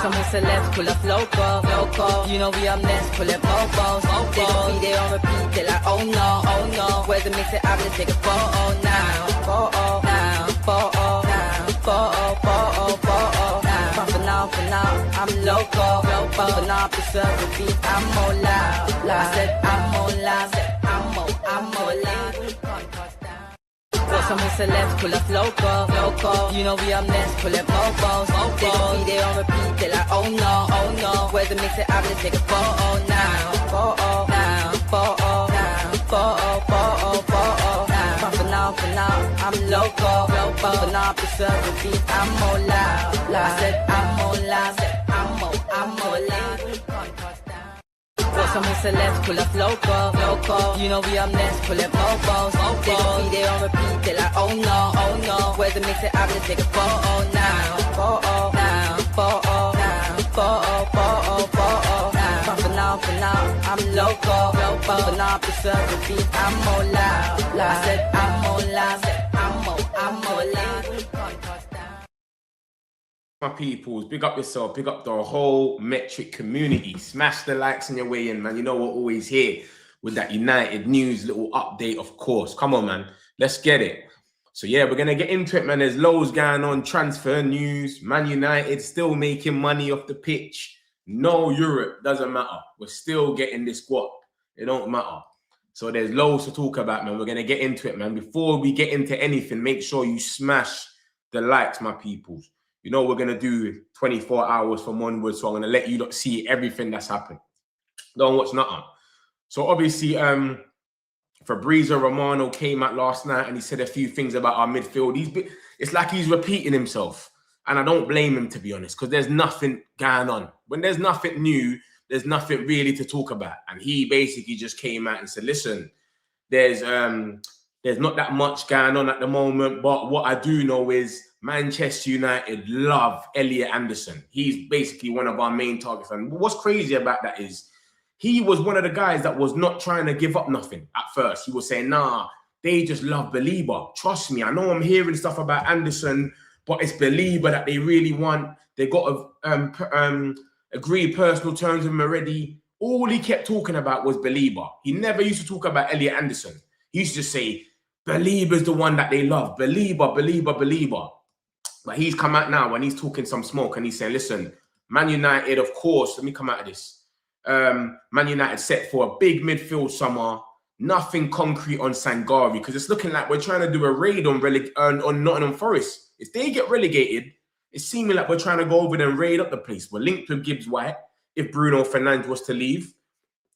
Some celebs pull up loco. You know we up next, pull up mofos. They don't be there on repeat, they like, oh no. Where's the mix it up, let's take a photo now. Photo. But for now, I'm loco. But for now, I serve the beat, I'm more loud. I said I'm more loud, I'm more loud. Some celebs pull up loco. You know we up next, pull up mofos. They don't be there on repeat, they like, oh no. Where's the mix it up, let's take a photo now. Photo. But for now, I'm loco. But for now, I serve the beat, I'm more loud. I said I'm more loud, I'm more loud. Some celebs pull up loco. You know we up next, pull up mofos. They don't be there on repeat, they like, oh no. Where's the mix it up, let's take a photo now. Photo. But for now, I'm loco. But for now, I serve the beat, I'm more loud. I said I'm more loud, I'm more loud. My peoples, big up yourself, big up the whole Metric community. Smash the likes on your way in, man. You know we're always here with that United news little update, of course. Come on, man. Let's get it. So, yeah, we're going to get into it, man. There's loads going on. Transfer news. Man United still making money off the pitch. No Europe. Doesn't matter. We're still getting this squad. It don't matter. So there's loads to talk about, man. We're going to get into it, man. Before we get into anything, make sure you smash the likes, my peoples. You know, we're going to do 24 hours from onwards, so I'm going to let you lot see everything that's happened. Don't watch nothing. So, obviously, Fabrizio Romano came out last night and he said a few things about our midfield. It's like he's repeating himself. And I don't blame him, to be honest, because there's nothing going on. When there's nothing new, there's nothing really to talk about. And he basically just came out and said, listen, there's not that much going on at the moment, but what I do know is Manchester United love Elliot Anderson. He's basically one of our main targets. And what's crazy about that is he was one of the guys that was not trying to give up nothing at first. He was saying, nah, they just love Belieber. Trust me, I know I'm hearing stuff about Anderson, but it's Belieber that they really want. They got to agree personal terms with him already. All he kept talking about was Belieber. He never used to talk about Elliot Anderson. He used to just say, Belieber's the one that they love. Belieber. But he's come out now and he's talking some smoke and he's saying, listen, Man United, of course, let me come out of this. Man United set for a big midfield summer. Nothing concrete on Sangari because it's looking like we're trying to do a raid on Nottingham Forest. If they get relegated, it's seeming like we're trying to go over there and raid up the place. We're linked with Gibbs White if Bruno Fernandes was to leave.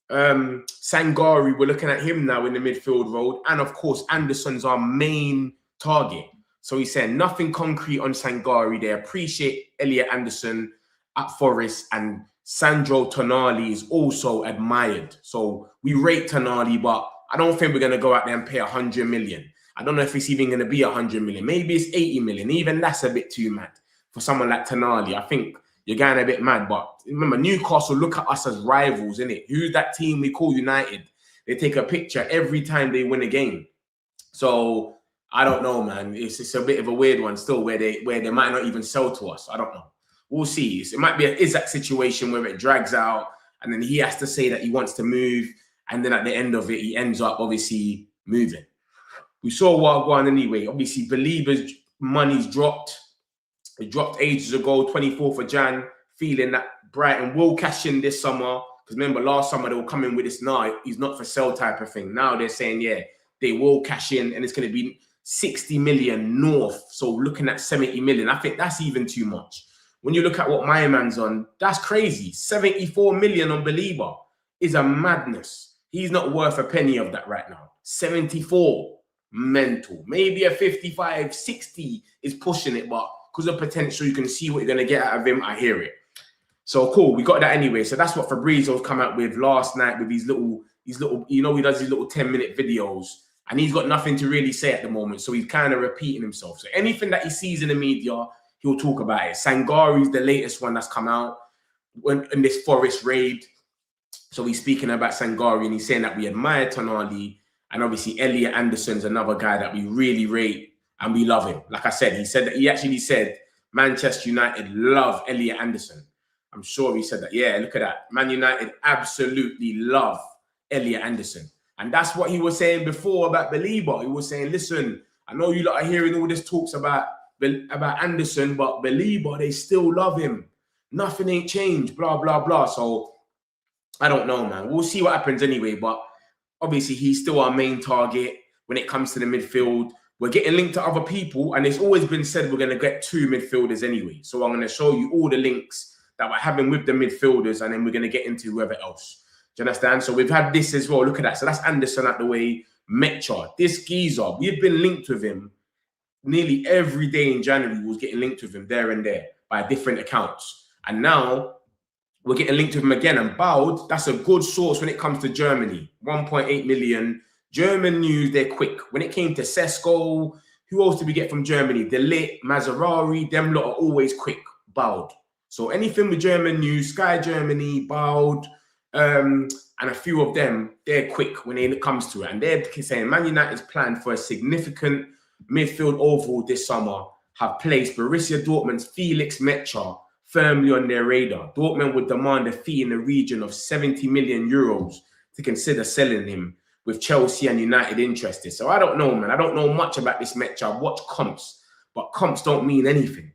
Sangari, we're looking at him now in the midfield role. And of course, Anderson's our main target. So he's saying nothing concrete on Sangari. They appreciate Elliot Anderson at Forest, and Sandro Tonali is also admired. So we rate Tonali, but I don't think we're going to go out there and pay 100 million. I don't know if it's even going to be 100 million. Maybe it's 80 million. Even that's a bit too mad for someone like Tonali. I think you're going a bit mad. But remember, Newcastle look at us as rivals, innit? Who's that team we call United? They take a picture every time they win a game. So I don't know, man. It's a bit of a weird one still where they might not even sell to us. I don't know. We'll see. It might be an Isaac situation where it drags out and then he has to say that he wants to move. And then at the end of it, he ends up obviously moving. We saw Wagwan anyway. Obviously, Believers' money's dropped. It dropped ages ago, 24th of Jan, feeling that Brighton will cash in this summer. Because remember, last summer they were coming with this, nah, he's not for sale type of thing. Now they're saying, yeah, they will cash in and it's going to be 60 million north. So looking at 70 million, I think that's even too much. When you look at what my man's on, that's crazy. 74 million on Belieber is a madness. He's not worth a penny of that right now. 74, mental. Maybe a 55, 60 is pushing it, but because of potential, you can see what you're going to get out of him. I hear it. So cool, we got that anyway. So that's what Fabrizio's come out with last night with these little, you know, he does these little 10-minute videos and he's got nothing to really say at the moment. So he's kind of repeating himself. So anything that he sees in the media, he'll talk about it. Sangari's the latest one that's come out in this Forest raid. So he's speaking about Sangari and he's saying that we admire Tonali, and obviously Elliot Anderson's another guy that we really rate and we love him. Like I said, he actually said Manchester United love Elliot Anderson. I'm sure he said that. Yeah, look at that. Man United absolutely love Elliot Anderson. And that's what he was saying before about Belieber. He was saying, listen, I know you lot are hearing all this talks about Anderson, but Belieber, they still love him. Nothing ain't changed, blah, blah, blah. So I don't know, man. We'll see what happens anyway. But obviously, he's still our main target when it comes to the midfield. We're getting linked to other people, and it's always been said we're going to get 2 midfielders anyway. So I'm going to show you all the links that we're having with the midfielders, and then we're going to get into whoever else. Do you understand? So we've had this as well. Look at that. So that's Anderson out the way. Nmecha. This geezer, we've been linked with him nearly every day in January. We was getting linked with him there and there by different accounts. And now we're getting linked with him again. And Baud, that's a good source when it comes to Germany. 1.8 million. German news, they're quick. When it came to Sesko, who else did we get from Germany? De Ligt, Mazzarari, them lot are always quick. Baud. So anything with German news, Sky Germany, Baud, and a few of them, they're quick when it comes to it. And they're saying Man United's plan for a significant midfield overhaul this summer have placed Borussia Dortmund's Felix Nmecha firmly on their radar. Dortmund would demand a fee in the region of 70 million euros to consider selling him, with Chelsea and United interested. So I don't know, man. I don't know much about this Nmecha. I've watched comps, but comps don't mean anything.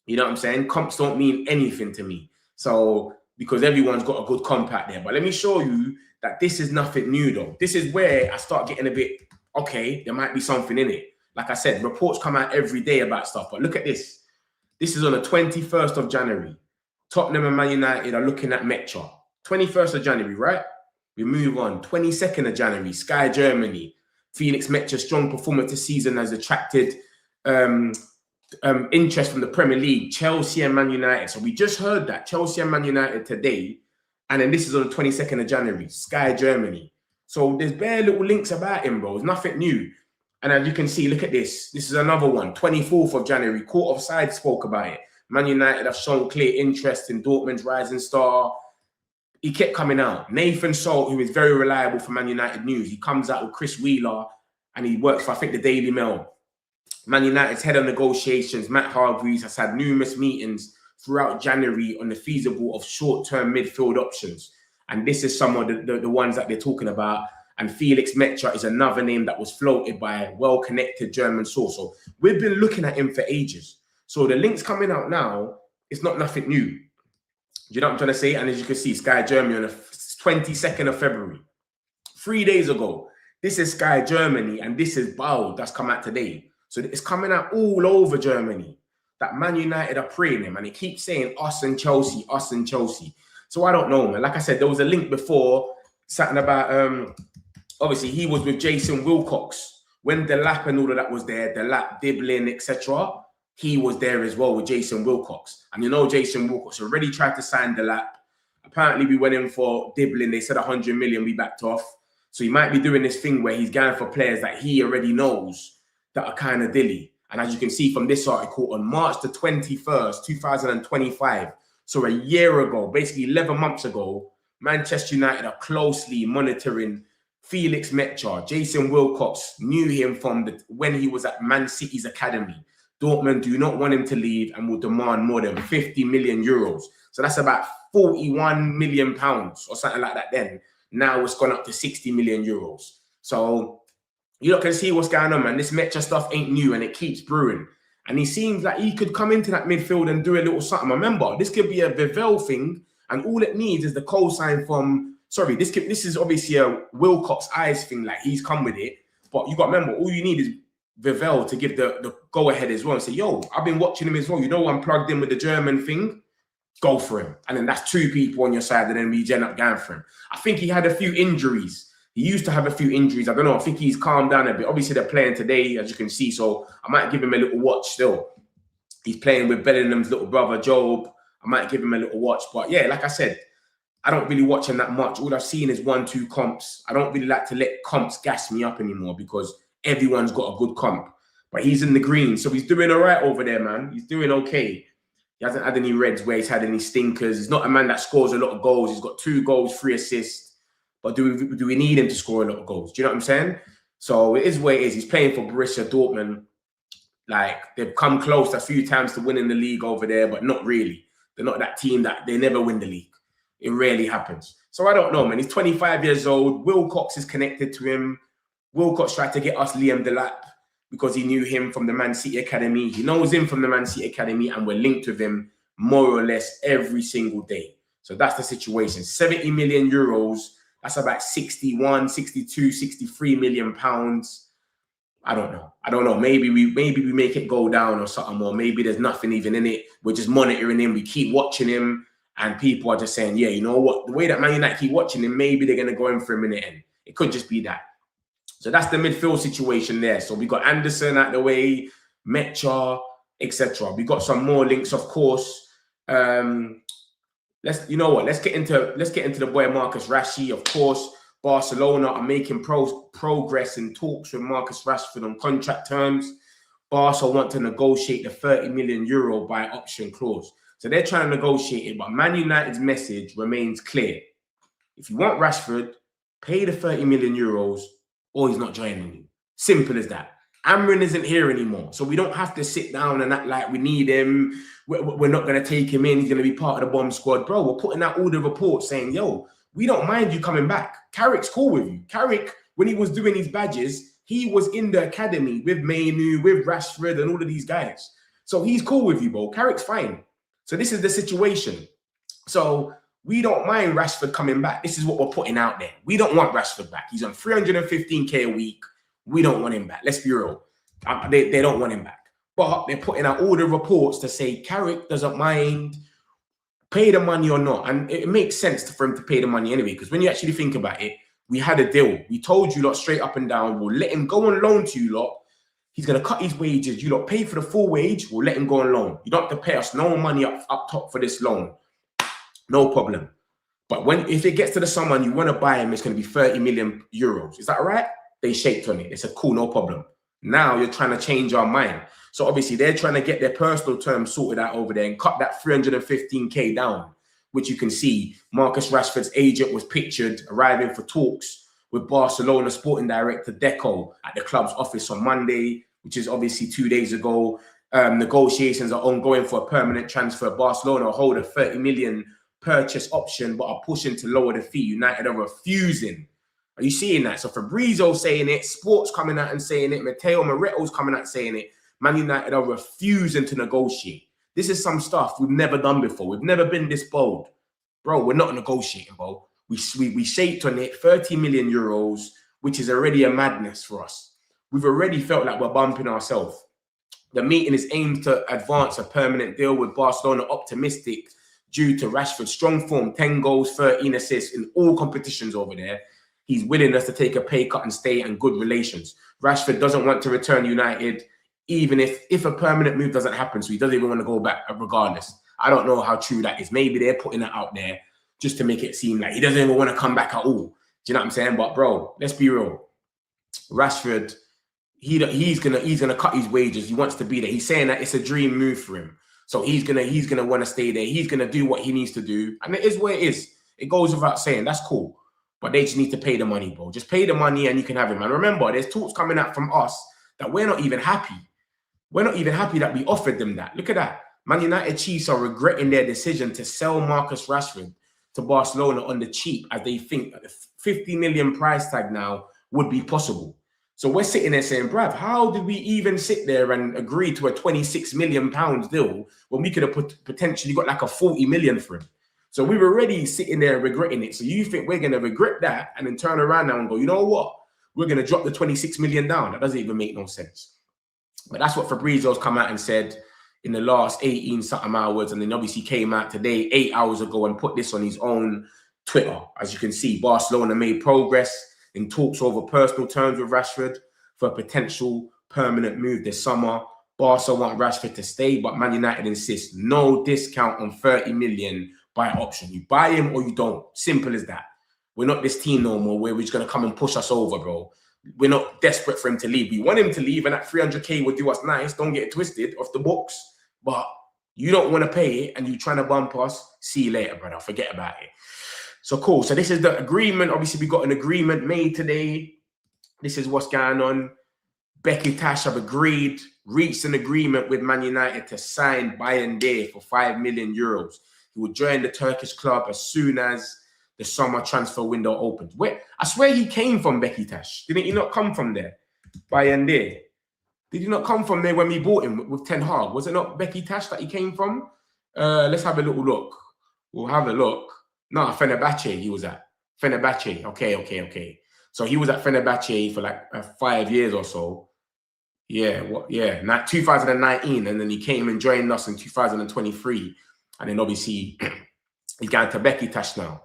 You know what I'm saying? Comps don't mean anything to me. So, because everyone's got a good comp out there. But let me show you that this is nothing new, though. This is where I start getting a bit, okay, there might be something in it. Like I said, reports come out every day about stuff. But look at this. This is on the 21st of January. Tottenham and Man United are looking at Nmecha. 21st of January, right? We move on. 22nd of January, Sky Germany. Felix Nmecha's strong performance this season has attracted interest from the Premier League, Chelsea and Man United. So we just heard that, Chelsea and Man United today. And then this is on the 22nd of January, Sky Germany. So there's bare little links about him, bro. It's nothing new. And as you can see, look at this. This is another one, 24th of January. Court Offside spoke about it. Man United have shown clear interest in Dortmund's rising star. He kept coming out. Nathan Salt, who is very reliable for Man United news, he comes out with Chris Wheeler and he works for, I think, the Daily Mail. Man United's head of negotiations, Matt Hargreaves, has had numerous meetings throughout January on the feasible of short-term midfield options. And this is some of the ones that they're talking about. And Felix Nmecha is another name that was floated by a well-connected German source. So we've been looking at him for ages. So the links coming out now, it's not nothing new. Do you know what I'm trying to say? And as you can see, Sky Germany on the 22nd of February, 3 days ago. This is Sky Germany, and this is Baud that's come out today. So it's coming out all over Germany that Man United are praying him, and it keeps saying us and Chelsea, us and Chelsea. So I don't know, man. Like I said, there was a link before, something about, obviously he was with Jason Wilcox. When the Lap and all of that was there, the Lap, Diblin, etc., he was there as well with Jason Wilcox. And you know Jason Wilcox already tried to sign the Lap. Apparently we went in for Diblin. They said 100 million, we backed off. So he might be doing this thing where he's going for players that he already knows that are kind of dilly. And as you can see from this article, on March the 21st, 2025, so a year ago, basically 11 months ago, Manchester United are closely monitoring Felix Nmecha. Jason Wilcox knew him from when he was at Man City's academy. Dortmund do not want him to leave and will demand more than 50 million euros. So that's about 41 million pounds or something like that then. Now it's gone up to 60 million euros. So you lot can see what's going on, man. This Nmecha stuff ain't new and it keeps brewing. And he seems like he could come into that midfield and do a little something. Remember, this could be a Vivel thing, and all it needs is the co-sign from, sorry, this is obviously a Wilcox Eyes thing, like he's come with it. But you got to remember, all you need is Vivel to give the go-ahead as well and say, yo, I've been watching him as well. You know, I'm plugged in with the German thing. Go for him. And then that's 2 people on your side, and then we end up going for him. I think he had a few injuries. He used to have a few injuries. I don't know. I think he's calmed down a bit. Obviously, they're playing today, as you can see. So I might give him a little watch still. He's playing with Bellingham's little brother, Job. I might give him a little watch. But yeah, like I said, I don't really watch him that much. All I've seen is 1-2 comps. I don't really like to let comps gas me up anymore because everyone's got a good comp. But he's in the green. So he's doing all right over there, man. He's doing okay. He hasn't had any reds where he's had any stinkers. He's not a man that scores a lot of goals. He's got 2 goals, 3 assists. But do we need him to score a lot of goals? Do you know what I'm saying? So it is where it is. He's playing for Borussia Dortmund. Like, they've come close a few times to winning the league over there, but not really. They're not that team that they never win the league. It rarely happens. So I don't know, man. He's 25 years old. Wilcox is connected to him. Wilcox tried to get us Liam Delap because he knew him from the Man City Academy. He knows him from the Man City Academy, and we're linked with him more or less every single day. So that's the situation. 70 million euros. That's about 61, 62, 63 million pounds. I don't know. Maybe we make it go down or something, or maybe there's nothing even in it. We're just monitoring him. We keep watching him, and people are just saying, yeah, you know what? The way that Man United keep watching him, maybe they're gonna go in for him in the end. It could just be that. So that's the midfield situation there. So we got Anderson out the way, Nmecha, etc. We got some more links, of course. Let's get into the boy Marcus Rashford. Of course, Barcelona are making progress in talks with Marcus Rashford on contract terms. Barca want to negotiate the 30 million euro buy option clause. So they're trying to negotiate it, but Man United's message remains clear. If you want Rashford, pay the 30 million euros or he's not joining you. Simple as that. Amrin isn't here anymore, so we don't have to sit down and act like we need him. We're not going to take him in. He's going to be part of the bomb squad. Bro, we're putting out all the reports saying, yo, we don't mind you coming back. Carrick's cool with you. Carrick, when he was doing his badges, he was in the academy with Mainu, with Rashford and all of these guys. So he's cool with you, bro. Carrick's fine. So this is the situation. So we don't mind Rashford coming back. This is what we're putting out there. We don't want Rashford back. He's on 315k a week. We don't want him back. Let's be real. They don't want him back. But they're putting out all the reports to say Carrick doesn't mind, pay the money or not. And it makes sense for him to pay the money anyway, because when you actually think about it, we had a deal. We told you lot straight up and down, we'll let him go on loan to you lot. He's going to cut his wages. You lot pay for the full wage. We'll let him go on loan. You don't have to pay us no money up top for this loan. No problem. But if it gets to the summer and you want to buy him, it's going to be 30 million euros. Is that right? They shaked on it. They said, cool, no problem. Now you're trying to change our mind. So obviously they're trying to get their personal terms sorted out over there and cut that 315k down, which you can see Marcus Rashford's agent was pictured arriving for talks with Barcelona sporting director Deco at the club's office on Monday, which is obviously 2 days ago. Negotiations are ongoing for a permanent transfer. Barcelona hold a 30 million purchase option, but are pushing to lower the fee. United are refusing. Are you seeing that? So Fabrizio saying it, Sports coming out and saying it, Matteo Moretto's coming out saying it. Man United are refusing to negotiate. This is some stuff we've never done before. We've never been this bold. Bro, we're not negotiating, bro. We shaped on it 30 million euros, which is already a madness for us. We've already felt like we're bumping ourselves. The meeting is aimed to advance a permanent deal with Barcelona, optimistic due to Rashford's strong form, 10 goals, 13 assists in all competitions over there. He's willingness to take a pay cut and stay and good relations. Rashford doesn't want to return United, even if a permanent move doesn't happen, so he doesn't even want to go back regardless. I don't know how true that is. Maybe they're putting it out there just to make it seem like he doesn't even want to come back at all. Do you know what I'm saying? But bro, let's be real. Rashford, he's gonna cut his wages. He wants to be there. He's saying that it's a dream move for him. So he's gonna want to stay there. He's gonna do what he needs to do. And it is what it is. It goes without saying. That's cool. But they just need to pay the money, bro. Just pay the money and you can have him. And remember, there's talks coming out from us that we're not even happy. We're not even happy that we offered them that. Look at that. Man United Chiefs are regretting their decision to sell Marcus Rashford to Barcelona on the cheap, as they think that the 50 million price tag now would be possible. So we're sitting there saying, bruv, how did we even sit there and agree to a 26 million pounds deal when we could have potentially got like a 40 million for him? So we were already sitting there regretting it. So you think we're going to regret that and then turn around now and go, you know what? We're going to drop the 26 million down. That doesn't even make no sense. But that's what Fabrizio's come out and said in the last 18 something hours. And then obviously came out today, 8 hours ago, and put this on his own Twitter. As you can see, Barcelona made progress in talks over personal terms with Rashford for a potential permanent move this summer. Barca want Rashford to stay, but Man United insists no discount on 30 million by option. You buy him or you don't. Simple as that. We're not this team no more where we're just going to come and push us over, bro. We're not desperate for him to leave. We want him to leave, and that 300k would do us nice. Don't get it twisted off the books. But you don't want to pay it, and you're trying to bump us. See you later, brother. Forget about it. So cool. So this is the agreement. Obviously, we got an agreement made today. This is what's going on. Becky Tash have reached an agreement with Man United to sign Diomande for 5 million euros. He would join the Turkish club as soon as the summer transfer window opened. Where I swear he came from Beşiktaş. Didn't he not come from there? Bayern'de. Did he not come from there when we bought him with Ten Hag? Was it not Beşiktaş that he came from? Let's have a little look. We'll have a look. No, Fenerbahce he was at. Fenerbahce. Okay. So he was at Fenerbahce for like 5 years or so. Yeah, 2019, and then he came and joined us in 2023, and then obviously he's going to Beşiktaş now.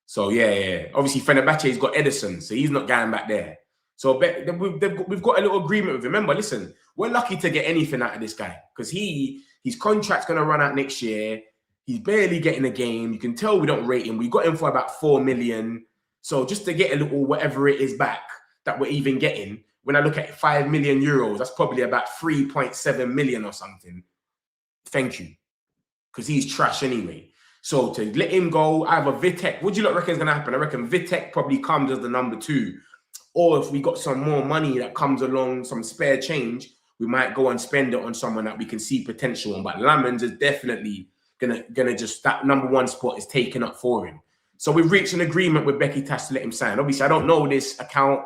So yeah. Obviously Fenerbahce's got Edison, so he's not going back there. So we've got a little agreement with him. Remember, listen, we're lucky to get anything out of this guy because his contract's going to run out next year. He's barely getting a game. You can tell we don't rate him. We got him for about 4 million. So just to get a little whatever it is back that we're even getting, when I look at 5 million euros, that's probably about 3.7 million or something. Thank you. Because he's trash anyway. So to let him go, either Vitek, what do you lot reckon is going to happen? I reckon Vitek probably comes as the number 2. Or if we got some more money that comes along, some spare change, we might go and spend it on someone that we can see potential on. But Lamens is definitely gonna just, that number 1 spot is taken up for him. So we've reached an agreement with Beşiktaş to let him sign. Obviously, I don't know this account.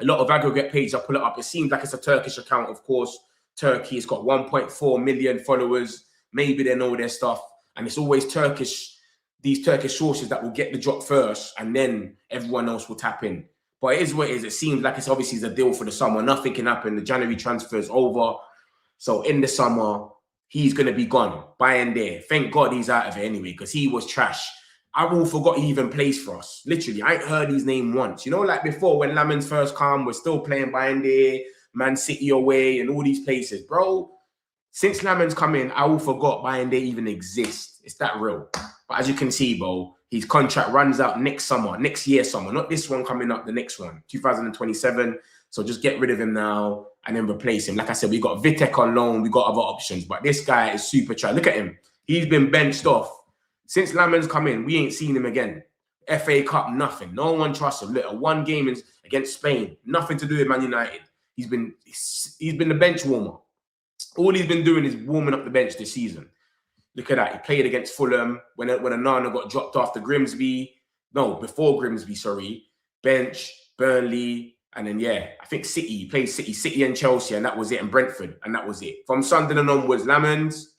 A lot of aggregate pages, I pull it up. It seems like it's a Turkish account, of course. Turkey, it's got 1.4 million followers. Maybe they know their stuff. And it's always these Turkish sources that will get the drop first, and then everyone else will tap in. But it is what it is. It seems like it's obviously a deal for the summer. Nothing can happen. The January transfer is over. So in the summer, he's going to be gone. Bayern'de. Thank God he's out of it anyway, because he was trash. I all forgot he even plays for us. Literally, I ain't heard his name once. You know, like before when Lamens first come, we're still playing Bayern'de, Man City away, and all these places. Bro, since Lamens come in, I all forgot Bayern'de even exists. It's that real. But as you can see, bro, his contract runs out next year summer. Not this one coming up, the next one, 2027. So just get rid of him now and then replace him. Like I said, we got Vitek on loan. We got other options. But this guy is super trash. Look at him. He's been benched off. Since Lamens come in, we ain't seen him again. FA Cup, nothing. No one trusts him. Look, 1 game against Spain. Nothing to do with Man United. He's been the bench warmer. All he's been doing is warming up the bench this season. Look at that. He played against Fulham when Onana got dropped after Grimsby. No, before Grimsby, sorry. Bench, Burnley, and then, I think City. He played City and Chelsea, and that was it, and Brentford, and that was it. From Sunderland onwards, Lamens,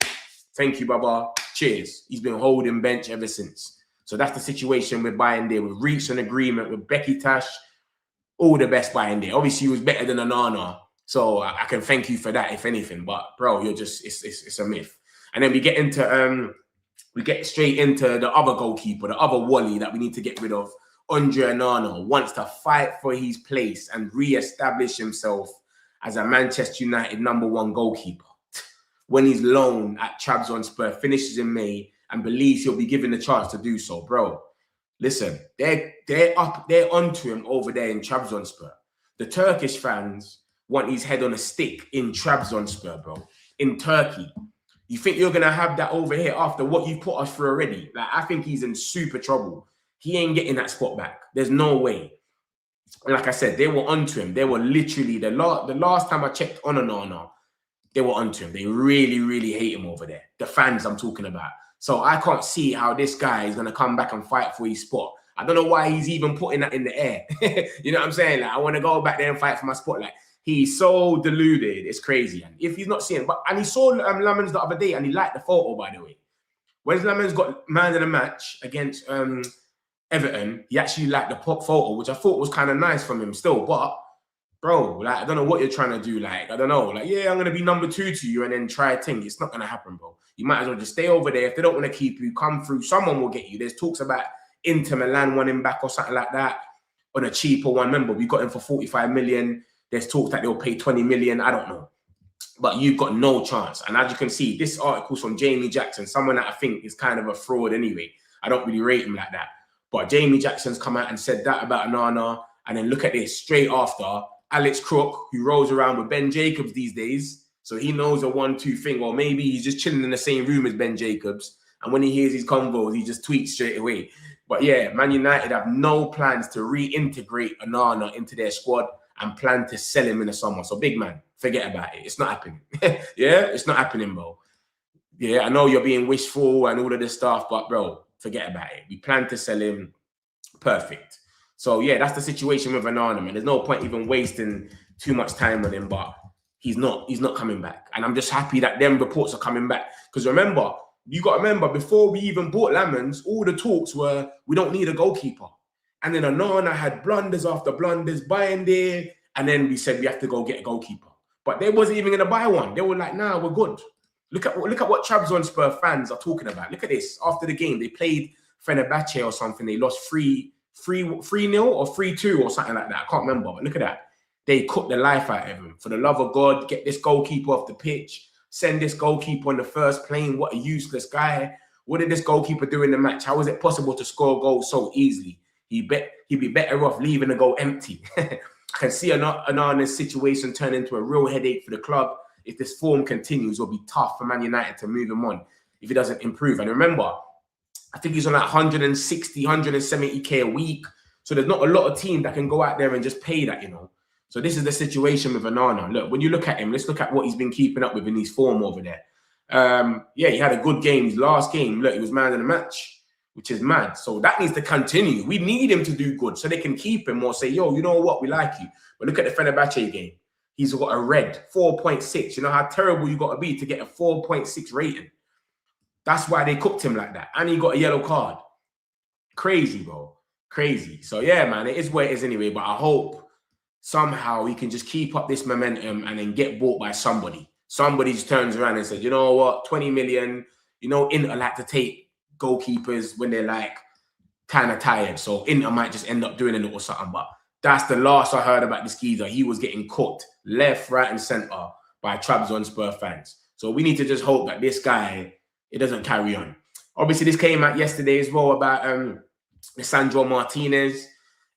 thank you, Baba. Cheers. He's been holding bench ever since. So that's the situation with Bayern'de. We've reached an agreement with Beşiktaş. All the best Bayern'de. Obviously, he was better than Onana. So I can thank you for that, if anything. But, bro, you're just, it's a myth. And then we get straight into the other goalkeeper, the other Wally that we need to get rid of. Andre Onana wants to fight for his place and re-establish himself as a Manchester United #1 goalkeeper. When his loan at Trabzonspor finishes in May and believes he'll be given the chance to do so, bro. Listen, they're onto him over there in Trabzonspor. The Turkish fans want his head on a stick in Trabzonspor, bro. In Turkey. You think you're going to have that over here after what you've put us through already? Like, I think he's in super trouble. He ain't getting that spot back. There's no way. And like I said, they were onto him. They were literally, the last time I checked on Onana, they were onto him. They really, really hate him over there. The fans I'm talking about. So I can't see how this guy is going to come back and fight for his spot. I don't know why he's even putting that in the air. You know what I'm saying? Like, I want to go back there and fight for my spot. Like, he's so deluded. It's crazy. And if he's not seeing, and he saw Lamens the other day and he liked the photo, by the way. When Lamens got man of the match against Everton, he actually liked the pop photo, which I thought was kind of nice from him still. But, bro, like, I don't know what you're trying to do. Like, I don't know. Like, I'm going to be number 2 to you and then try a thing. It's not going to happen, bro. You might as well just stay over there. If they don't want to keep you, come through. Someone will get you. There's talks about Inter Milan wanting back or something like that on a cheaper one. Remember, we got him for 45 million. There's talks that they'll pay 20 million. I don't know. But you've got no chance. And as you can see, this article's from Jamie Jackson, someone that I think is kind of a fraud anyway. I don't really rate him like that. But Jamie Jackson's come out and said that about Onana. And then look at this, straight after, Alex Crook, who rolls around with Ben Jacobs these days. So he knows a 1-2 thing. Or maybe he's just chilling in the same room as Ben Jacobs. And when he hears his convos, he just tweets straight away. But Man United have no plans to reintegrate Onana into their squad and plan to sell him in the summer. So big man, forget about it. It's not happening. It's not happening, bro. Yeah, I know you're being wishful and all of this stuff, but bro, forget about it. We plan to sell him. Perfect. So yeah, that's the situation with Onana, man. There's no point even wasting too much time on him, but he's not coming back. And I'm just happy that them reports are coming back. Because remember, you got to remember, before we even bought Lamans, all the talks were, we don't need a goalkeeper. And then Onana had blunders after blunders, buying there, and then we said we have to go get a goalkeeper. But they wasn't even going to buy one. They were like, nah, we're good. Look at what Trabzonspor fans are talking about. Look at this. After the game, they played Fenerbahce or something. They lost 3-0 or 3-2 or something like that. I can't remember. But look at that. They cooked the life out of him. For the love of God, get this goalkeeper off the pitch. Send this goalkeeper on the first plane. What a useless guy. What did this goalkeeper do in the match? How was it possible to score goals so easily? He'd be better off leaving the goal empty. I can see Onana's situation turn into a real headache for the club. If this form continues, it'll be tough for Man United to move him on if he doesn't improve. And remember, I think he's on like 160, 170K a week. So there's not a lot of teams that can go out there and just pay that, you know. So this is the situation with Onana. Look, when you look at him, let's look at what he's been keeping up with in his form over there. Yeah, he had a good game. His last game, look, he was man of the match, which is mad. So that needs to continue. We need him to do good so they can keep him or say, yo, you know what, we like you. But look at the Fenerbahce game. He's got a red, 4.6. You know how terrible you got to be to get a 4.6 rating. That's why they cooked him like that. And he got a yellow card. Crazy, bro. Crazy. So, yeah, man, it is what it is anyway. But I hope somehow he can just keep up this momentum and then get bought by somebody. Somebody just turns around and says, you know what, 20 million. You know, Inter like to take goalkeepers when they're like kind of tired. So Inter might just end up doing it or something. But that's the last I heard about this geezer. He was getting cooked left, right, and centre by Trabzonspor fans. So we need to just hope that this guy, it doesn't carry on. Obviously, this came out yesterday as well about Lisandro Martinez.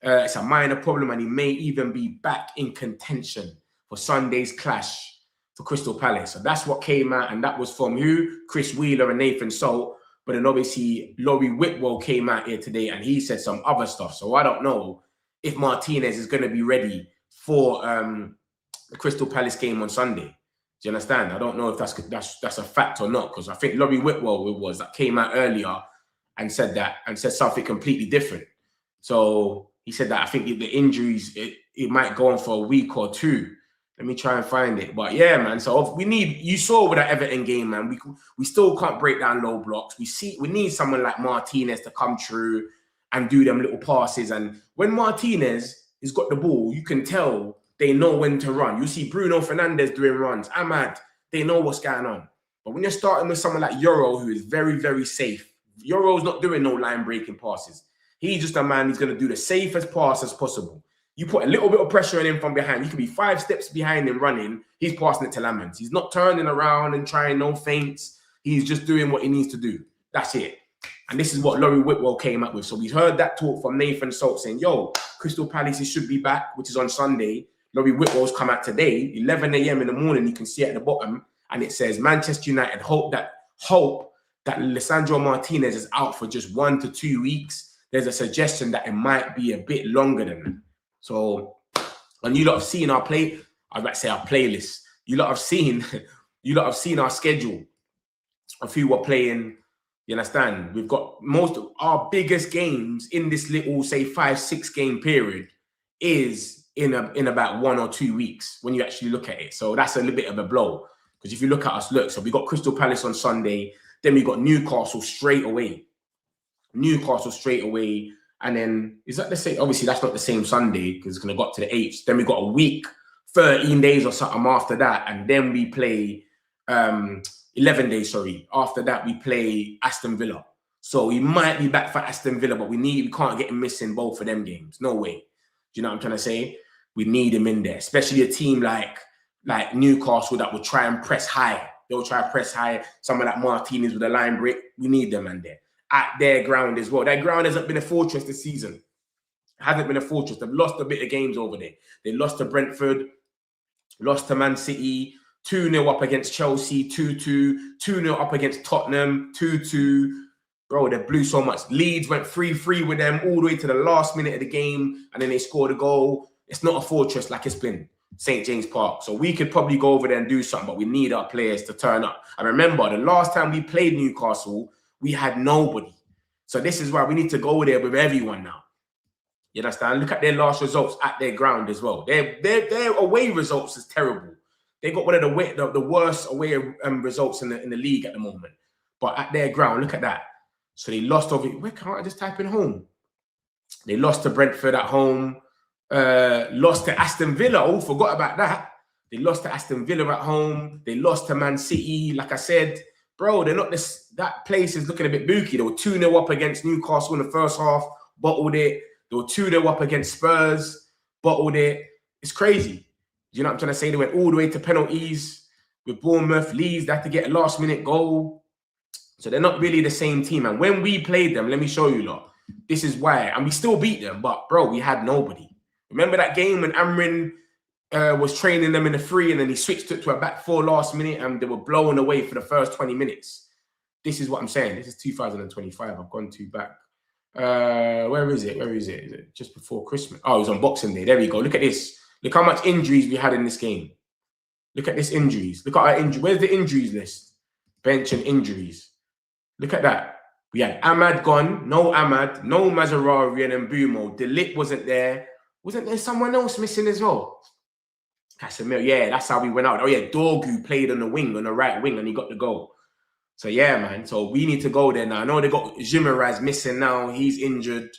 It's a minor problem, and he may even be back in contention for Sunday's clash for Crystal Palace. So that's what came out, and that was from who? Chris Wheeler and Nathan Salt. But then obviously, Laurie Whitwell came out here today, and he said some other stuff. So I don't know if Martinez is going to be ready for the Crystal Palace game on Sunday. Do you understand? I don't know if that's a fact or not, because I think Laurie Whitwell was that came out earlier and said something completely different. So he said that I think the injuries, it might go on for a week or two. Let me try and find it. But yeah, man. So you saw with that Everton game, man, we still can't break down low blocks. We need someone like Martinez to come through and do them little passes. And when Martinez has got the ball, you can tell they know when to run. You see Bruno Fernandes doing runs. Ahmad, they know what's going on. But when you're starting with someone like Euro, who is very, very safe, Euro's not doing no line-breaking passes. He's just a man who's going to do the safest pass as possible. You put a little bit of pressure on him from behind. You could be 5 steps behind him running. He's passing it to Lamans. He's not turning around and trying no feints. He's just doing what he needs to do. That's it. And this is what Laurie Whitwell came up with. So we heard that talk from Nathan Salt saying, yo, Crystal Palace should be back, which is on Sunday. Laurie Whitwell's come out today, 11 a.m. in the morning. You can see it at the bottom. And it says, Manchester United hope that Lisandro Martinez is out for just 1 to 2 weeks. There's a suggestion that it might be a bit longer than that. So, and you lot have seen our playlist. You lot have seen our schedule of who we're playing. You understand? We've got most of our biggest games in this little, say, 5-6 game period is in about 1 or 2 weeks when you actually look at it. So that's a little bit of a blow. Because if you look at us, so we got Crystal Palace on Sunday, then we got Newcastle straight away. And then, is that the same? Obviously, that's not the same Sunday because it's going to go up to the 8th. Then we got a week, 13 days or something after that. And then we play 11 days, sorry. After that, we play Aston Villa. So he might be back for Aston Villa, but we can't get him missing both of them games. No way. Do you know what I'm trying to say? We need him in there, especially a team like Newcastle that will try and press high. They'll try to press high. Someone like Martinez with a line break. We need them in there. At their ground as well. Their ground hasn't been a fortress this season. Hasn't been a fortress. They've lost a bit of games over there. They lost to Brentford, lost to Man City, 2-0 up against Chelsea, 2-2, 2-0 up against Tottenham, 2-2. Bro, they blew so much. Leeds went 3-3 with them all the way to the last minute of the game, and then they scored a goal. It's not a fortress like it's been. St. James Park. So we could probably go over there and do something, but we need our players to turn up. I remember the last time we played Newcastle, we had nobody. So this is why we need to go there with everyone now. You understand? Look at their last results at their ground as well. Their away results is terrible. They got one of the worst away results in the league at the moment. But at their ground, look at that. So they lost over. Where can't I just type in home? They lost to Brentford at home. Lost to Aston Villa. Oh, forgot about that. They lost to Aston Villa at home. They lost to Man City. Like I said, bro, they're not this. That place is looking a bit booky. They were 2-0 up against Newcastle in the first half, bottled it. They were 2-0 up against Spurs, bottled it. It's crazy. You know what I'm trying to say? They went all the way to penalties with Bournemouth. Leeds, they had to get a last-minute goal. So they're not really the same team. And when we played them, let me show you, lot. This is why. And we still beat them. But, bro, we had nobody. Remember that game when Amrin was training them in the free and then he switched it to a back four last minute and they were blown away for the first 20 minutes. This is what I'm saying. This is 2025. I've gone too back. Where is it? Where is it? Is it just before Christmas? Oh, it was on Boxing Day. There we go. Look at this. Look how much injuries we had in this game. Look at this injuries. Look at our injuries. Where's the injuries list? Bench and injuries. Look at that. We had Ahmad gone. No Ahmad. No Mazarawi and Mbumo. Delit wasn't there. Wasn't there someone else missing as well? Casemiro. Yeah, that's how we went out. Oh, yeah. Dorgu played on the wing, on the right wing, and he got the goal. So, yeah, man. So, we need to go there now. I know they got Jimenez missing now. He's injured.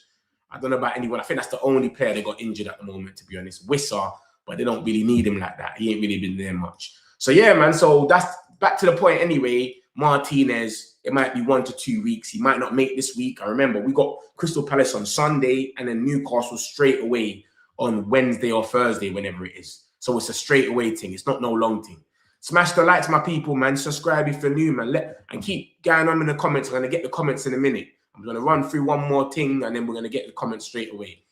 I don't know about anyone. I think that's the only player they got injured at the moment, to be honest. Wissa, but they don't really need him like that. He ain't really been there much. So, yeah, man. So, that's back to the point anyway. Martinez, it might be 1 to 2 weeks. He might not make this week. I remember we got Crystal Palace on Sunday and then Newcastle straight away on Wednesday or Thursday, whenever it is. So, it's a straight away thing. It's not no long thing. Smash the likes, my people, man. Subscribe if you're new, man. And keep going on in the comments. I'm going to get the comments in a minute. I'm going to run through one more thing, and then we're going to get the comments straight away.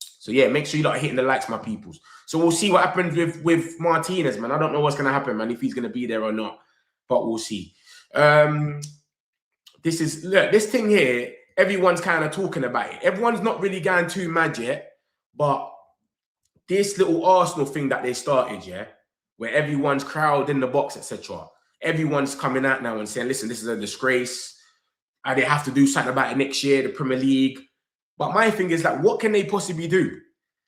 So, yeah, make sure you're not hitting the likes, my peoples. So, we'll see what happens with Martinez, man. I don't know what's going to happen, man, if he's going to be there or not. But we'll see. This thing here, everyone's kind of talking about it. Everyone's not really going too mad yet. But this little Arsenal thing that they started, yeah, where everyone's crowd in the box, etc. Everyone's coming out now and saying, listen, this is a disgrace. And they have to do something about it next year, the Premier League. But my thing is, like, what can they possibly do?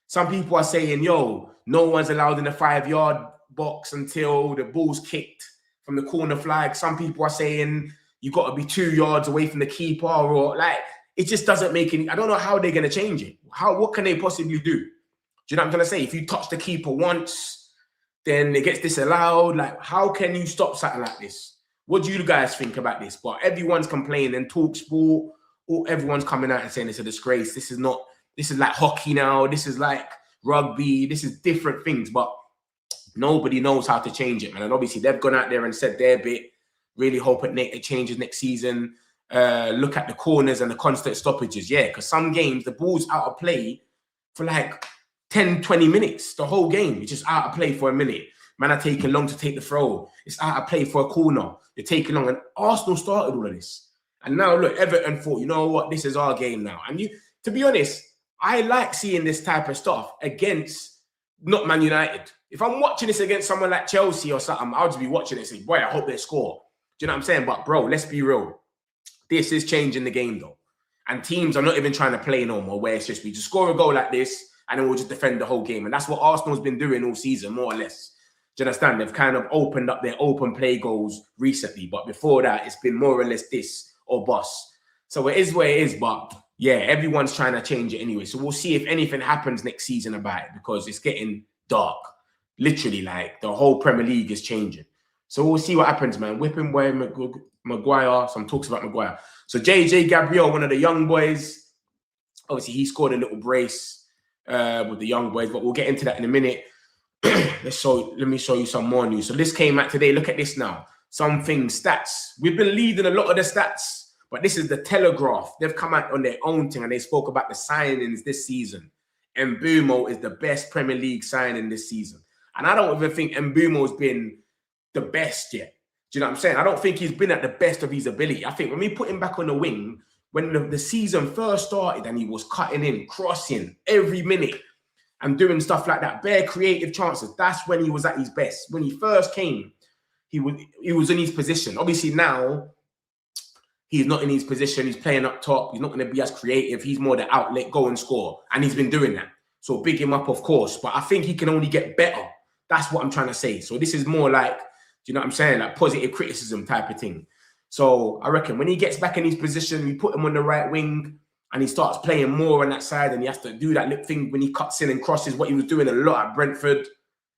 Some people are saying, yo, no one's allowed in the 5-yard box until the ball's kicked from the corner flag. Some people are saying you got to be 2 yards away from the keeper, or like, it just doesn't make any, I don't know how they're going to change it. What can they possibly do? Do you know what I'm trying to say? If you touch the keeper once, then it gets disallowed. Like, how can you stop something like this? What do you guys think about this? But everyone's complaining. TalkSport, everyone's coming out and saying it's a disgrace. This is like hockey now. This is like rugby. This is different things. But nobody knows how to change it, man. And obviously, they've gone out there and said their bit. Really hope it changes next season. Look at the corners and the constant stoppages. Yeah, because some games, the ball's out of play for like 10, 20 minutes. The whole game, it's just out of play for a minute. Man are taking long to take the throw. It's out of play for a corner. They're taking long. And Arsenal started all of this. And now, look, Everton thought, you know what? This is our game now. And to be honest, I like seeing this type of stuff against not Man United. If I'm watching this against someone like Chelsea or something, I'll just be watching it and say, boy, I hope they score. Do you know what I'm saying? But, bro, let's be real. This is changing the game, though. And teams are not even trying to play no more, where it's just, we just score a goal like this, and then we'll just defend the whole game. And that's what Arsenal's been doing all season, more or less. Do you understand? They've kind of opened up their open play goals recently. But before that, it's been more or less this or bust. So it is where it is. But, yeah, everyone's trying to change it anyway. So we'll see if anything happens next season about it, because it's getting dark. Literally, like, the whole Premier League is changing. So we'll see what happens, man. Whipping boy, Maguire. Some talks about Maguire. So JJ Gabriel, one of the young boys. Obviously, he scored a little brace with the young boys, but we'll get into that in a minute. Let me show you some more news. So this came out today. Look at this now. Something stats. We've been leading a lot of the stats, but this is the Telegraph. They've come out on their own thing and they spoke about the signings this season. Mbumo is the best Premier League signing this season. And I don't even think Mbumo's been the best yet. Do you know what I'm saying? I don't think he's been at the best of his ability. I think when we put him back on the wing, when the season first started and he was cutting in, crossing every minute, and doing stuff like that, bare creative chances. That's when he was at his best. When he first came, he was in his position. Obviously now, he's not in his position. He's playing up top. He's not going to be as creative. He's more the outlet, go and score. And he's been doing that. So big him up, of course. But I think he can only get better. That's what I'm trying to say. So this is more like, do you know what I'm saying? Like positive criticism type of thing. So I reckon when he gets back in his position, we put him on the right wing and he starts playing more on that side and he has to do that lip thing when he cuts in and crosses, what he was doing a lot at Brentford,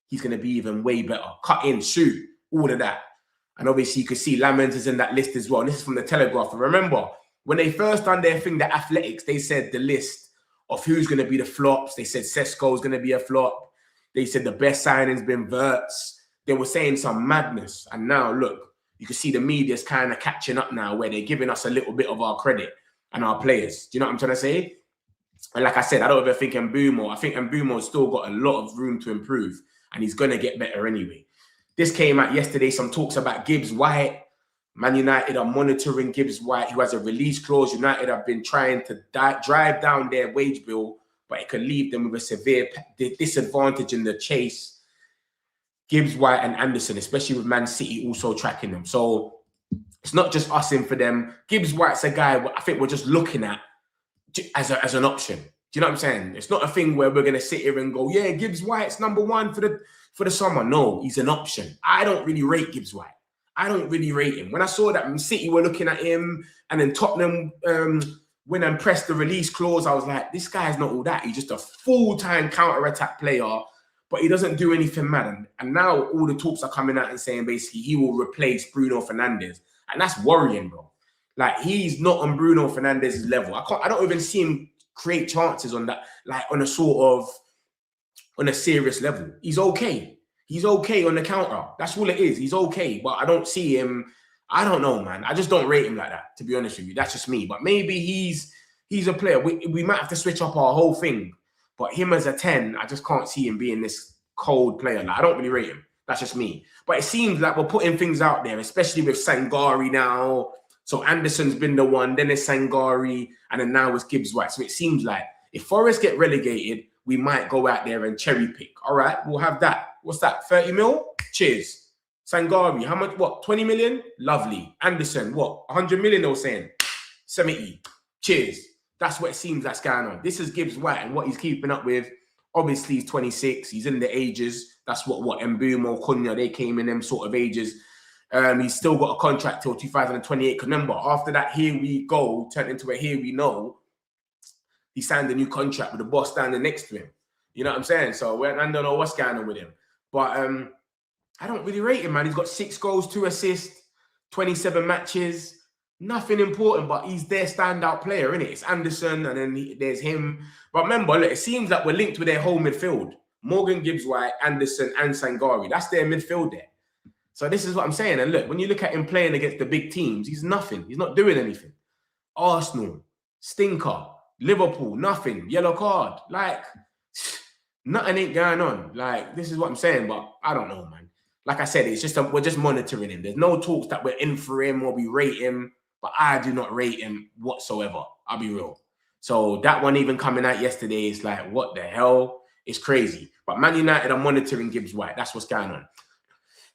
he's going to be even way better. Cut in, shoot, all of that. And obviously you could see Lamens is in that list as well. And this is from the Telegraph. And remember, when they first done their thing, the Athletics, they said the list of who's going to be the flops. They said Sesko's going to be a flop. They said the best signing's been Wirtz. They were saying some madness. And now, look, you can see the media's kind of catching up now where they're giving us a little bit of our credit and our players. Do you know what I'm trying to say? And like I said, I don't ever think Mbeumo. I think Mbeumo's still got a lot of room to improve and he's going to get better anyway. This came out yesterday, some talks about Gibbs White. Man United are monitoring Gibbs White, who has a release clause. United have been trying to drive down their wage bill, but it could leave them with a severe disadvantage in the chase. Gibbs White and Anderson, especially with Man City also tracking them. So it's not just us in for them. Gibbs White's a guy I think we're just looking at as an option. Do you know what I'm saying? It's not a thing where we're going to sit here and go, yeah, Gibbs White's #1 for the summer. No, he's an option. I don't really rate Gibbs White. I don't really rate him. When I saw that City were looking at him and then Tottenham went and pressed the release clause, I was like, this guy's not all that. He's just a full-time counter-attack player, but he doesn't do anything mad. And now all the talks are coming out and saying basically he will replace Bruno Fernandes. And that's worrying, bro. Like, he's not on Bruno Fernandes' level. I don't even see him create chances on that, like on a serious level. He's okay. He's okay on the counter. That's all it is. He's okay, but I don't see him. I don't know, man. I just don't rate him like that, to be honest with you. That's just me. But maybe he's a player. We might have to switch up our whole thing. But him as a 10, I just can't see him being this cold player. Like, I don't really rate him. That's just me. But it seems like we're putting things out there, especially with Sangari now. So Anderson's been the one, then it's Sangari, and then now it's Gibbs White. So it seems like if Forest get relegated, we might go out there and cherry pick. All right, we'll have that. What's that? 30 mil? Cheers. Sangari, how much? What? 20 million? Lovely. Anderson, what? 100 million, they were saying. 70. Cheers. That's what it seems that's going on. This is Gibbs White and what he's keeping up with. Obviously, he's 26. He's in the ages. That's what Mbeumo, Cunha, they came in them sort of ages. He's still got a contract till 2028. Because remember, after that Here We Go turned into a Here We Know, he signed a new contract with the boss standing next to him. You know what I'm saying? So I don't know what's going on with him. But I don't really rate him, man. He's got 6 goals, 2 assists, 27 matches. Nothing important, but he's their standout player, innit? It's Anderson, and then there's him. But remember, look, it seems like we're linked with their whole midfield. Morgan, Gibbs White, Anderson, and Sangari. That's their midfield there. So this is what I'm saying. And look, when you look at him playing against the big teams, he's nothing. He's not doing anything. Arsenal, stinker. Liverpool, nothing. Yellow card. Like, nothing ain't going on. Like, this is what I'm saying, but I don't know, man. Like I said, it's just we're just monitoring him. There's no talks that we're in for him or we rate him, but I do not rate him whatsoever. I'll be real. So that one even coming out yesterday is like, what the hell? It's crazy. But Man United are monitoring Gibbs White. That's what's going on.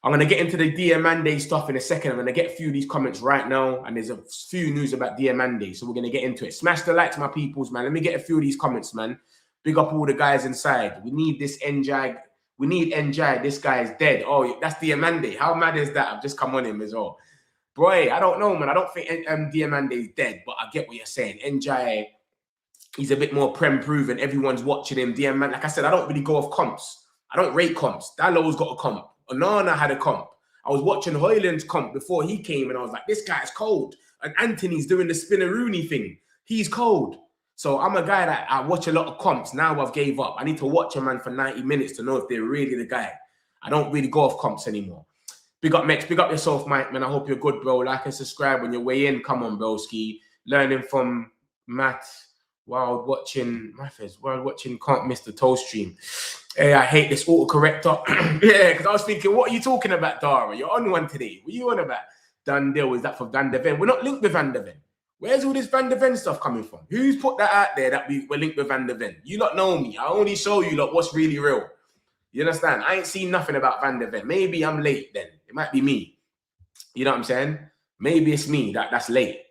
I'm going to get into the Diomande stuff in a second. I'm going to get a few of these comments right now. And there's a few news about Diomande. So we're going to get into it. Smash the likes, my peoples, man. Let me get a few of these comments, man. Big up all the guys inside. We need this NJ. We need NJ. This guy is dead. Oh, that's Diomande. How mad is that? I've just come on him as well. Boy, I don't know, man. I don't think Diomande is dead, but I get what you're saying. NJ, he's a bit more prem-proven. Everyone's watching him. Diomande, like I said, I don't really go off comps. I don't rate comps. Dallow's got a comp. Onana had a comp. I was watching Hoyland's comp before he came, and I was like, this guy's cold. And Anthony's doing the Spinaroonie thing. He's cold. So I'm a guy that I watch a lot of comps. Now I've gave up. I need to watch a man for 90 minutes to know if they're really the guy. I don't really go off comps anymore. Big up, Mex. Big up yourself, Mike, man. I hope you're good, bro. Like and subscribe when you're way in. Come on, broski. Learning from Matt while watching, can't miss the toe stream. Hey, I hate this autocorrector. Yeah, because I was thinking, what are you talking about, Dara? You're on one today. What are you on about? Dundee, is that for Van der Ven? We're not linked with Van der Ven. Where's all this Van de Ven stuff coming from? Who's put that out there that we're linked with Van de Ven? You lot know me. I only show you lot what's really real. You understand? I ain't seen nothing about Van de Ven. Maybe I'm late then. It might be me. You know what I'm saying? Maybe it's me that's late.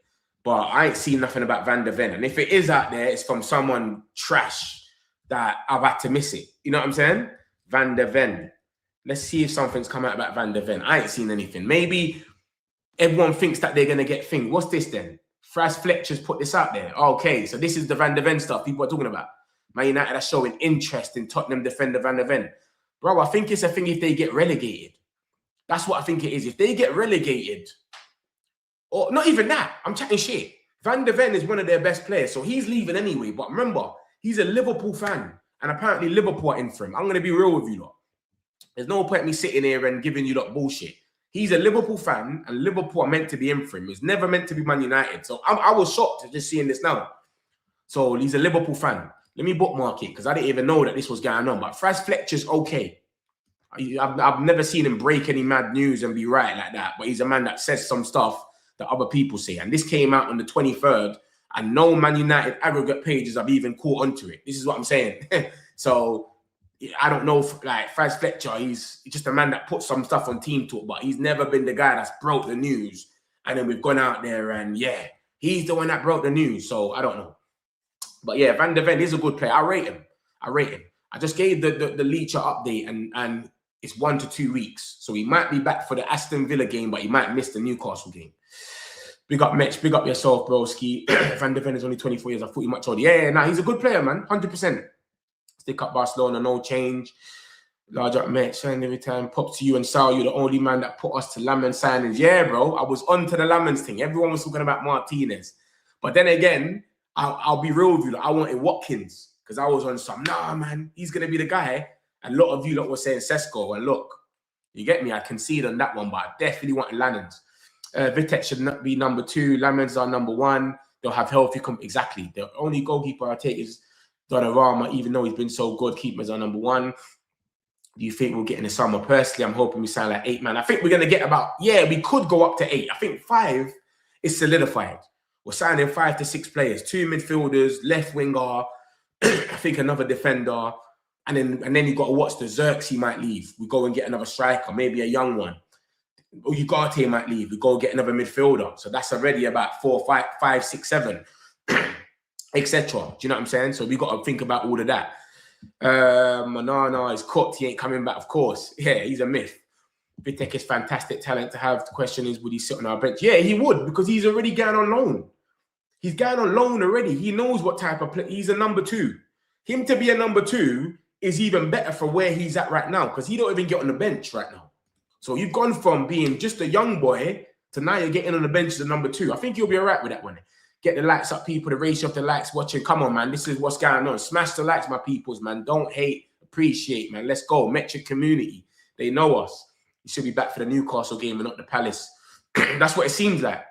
But I ain't seen nothing about Van de Ven. And if it is out there, it's from someone trash that I've had to miss it. You know what I'm saying? Van de Ven. Let's see if something's come out about Van de Ven. I ain't seen anything. Maybe everyone thinks that they're going to get things. What's this then? Fraz Fletcher's put this out there. Okay, so this is the Van de Ven stuff people are talking about. Man United are showing interest in Tottenham defender Van de Ven. Bro, I think it's a thing if they get relegated. That's what I think it is. If they get relegated, or not even that, I'm chatting shit. Van de Ven is one of their best players, so he's leaving anyway. But remember, he's a Liverpool fan, and apparently Liverpool are in for him. I'm going to be real with you lot. There's no point me sitting here and giving you lot bullshit. He's a Liverpool fan, and Liverpool are meant to be in for him. It's never meant to be Man United. So I was shocked just seeing this now. So he's a Liverpool fan. Let me bookmark it because I didn't even know that this was going on. But Fraz Fletcher's okay. I've never seen him break any mad news and be right like that. But he's a man that says some stuff that other people say. And this came out on the 23rd, and no Man United aggregate pages have even caught onto it. This is what I'm saying. So I don't know, like Fraz Fletcher, he's just a man that puts some stuff on Team Talk, but he's never been the guy that's broke the news. And then we've gone out there and yeah, he's the one that broke the news. So I don't know. But yeah, Van de Ven is a good player. I rate him. I just gave the Leacher update and it's 1 to 2 weeks. So he might be back for the Aston Villa game, but he might miss the Newcastle game. Big up Mech, big up yourself, broski. Van de Ven is only 24 years. I thought he much older. Yeah, nah, he's a good player, man. 100%. Stick up Barcelona, no change. Large up Mech, and every time. Pop to you and Sal, you're the only man that put us to Lammen signings. Yeah, bro. I was on to the Lammens thing. Everyone was talking about Martinez. But then again, I'll be real with you. Like, I wanted Watkins because I was on some, nah, man, he's going to be the guy. And a lot of you lot were saying Sesko. And look, you get me? I concede on that one, but I definitely wanted Lannons. Vitek should not be number 2. Lammens are number 1. They'll have healthy exactly. The only goalkeeper I take is Donnarumma, even though he's been so good. Keepers are number 1. Do you think we'll get in the summer? Personally, I'm hoping we sign like 8 man. I think we're going to get about, yeah, we could go up to 8. I think 5 is solidified. We're signing 5 to 6 players, 2 midfielders, left winger, I think another defender. And then you got to watch the Xerxes might leave. We go and get another striker, maybe a young one. Or Ugarte might leave. We go get another midfielder. So that's already about 4, 5, 6, 7, etc. Do you know what I'm saying? So we got to think about all of that. Manana is cooked. He ain't coming back, of course. Yeah, he's a myth. Vitek is fantastic talent to have. The question is, would he sit on our bench? Yeah, he would, because he's already going on loan. He's going on loan already. He knows what type of player. He's a number 2. Him to be a number 2 is even better for where he's at right now, because he don't even get on the bench right now. So you've gone from being just a young boy to now you're getting on the bench as a number 2. I think you'll be all right with that one. Get the likes up, people. The ratio of the likes watching. Come on, man. This is what's going on. Smash the likes, my peoples, man. Don't hate. Appreciate, man. Let's go. Metric community. They know us. You should be back for the Newcastle game and not the Palace. That's what it seems like.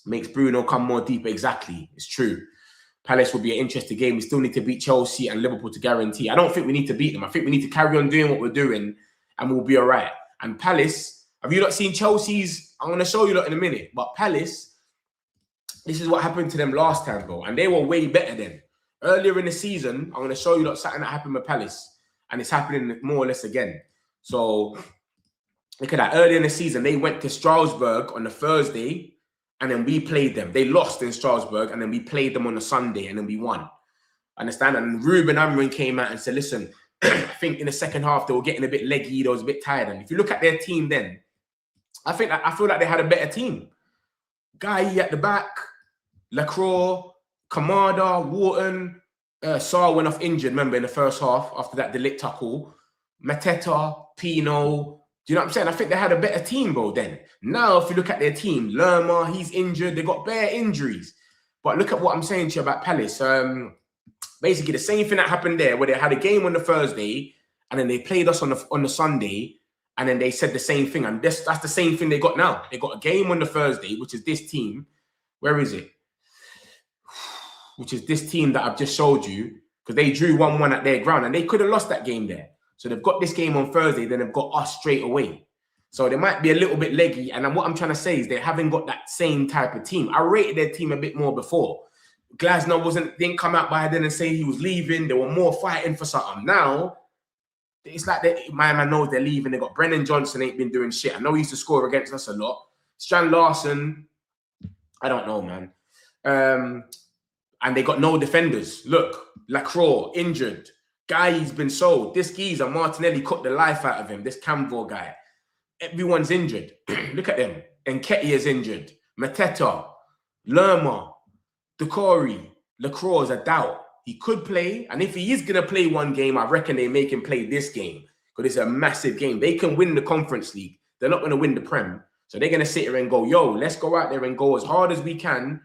Makes Bruno come more deeper. Exactly. It's true. Palace will be an interesting game. We still need to beat Chelsea and Liverpool to guarantee. I don't think we need to beat them. I think we need to carry on doing what we're doing and we'll be all right. And Palace, have you not seen Chelsea's? I'm going to show you lot in a minute. But Palace, this is what happened to them last time, bro. And they were way better then. Earlier in the season, I'm going to show you lot something that happened with Palace. And it's happening more or less again. So look at that. Earlier in the season, they went to Strasbourg on the Thursday. And then we played them. They lost in Strasbourg, and then we played them on a Sunday, and then we won. Understand? And Ruben Amorim came out and said, listen, I think in the second half, they were getting a bit leggy. They was a bit tired. And if you look at their team then, I feel like they had a better team. Guy at the back, Lacroix, Kamada, Wharton, Sarr went off injured, remember, in the first half after that Delict tackle. Mateta, Pino. Do you know what I'm saying? I think they had a better team, bro, then. Now, if you look at their team, Lerma, he's injured. They got bare injuries. But look at what I'm saying to you about Palace. Basically, the same thing that happened there, where they had a game on the Thursday, and then they played us on the Sunday, and then they said the same thing. And that's the same thing they got now. They got a game on the Thursday, which is this team. Where is it? Which is this team that I've just showed you, because they drew 1-1 at their ground, and they could have lost that game there. So they've got this game on Thursday, then they've got us straight away. So they might be a little bit leggy. And then what I'm trying to say is they haven't got that same type of team. I rated their team a bit more before. Glasner didn't come out by then and say he was leaving. They were more fighting for something. Now, it's like my man knows they're leaving. They got Brennan Johnson ain't been doing shit. I know he used to score against us a lot. Strand Larson, I don't know, man. And they got no defenders. Look, Lacroix, injured. Guy's been sold. This geezer, Martinelli, cut the life out of him. This Camvor guy. Everyone's injured. Look at them. Nketiah is injured. Mateta, Lerma, Decore, Lacroix is a doubt. He could play. And if he is going to play one game, I reckon they make him play this game. Because it's a massive game. They can win the Conference League. They're not going to win the Prem. So they're going to sit here and go, yo, let's go out there and go as hard as we can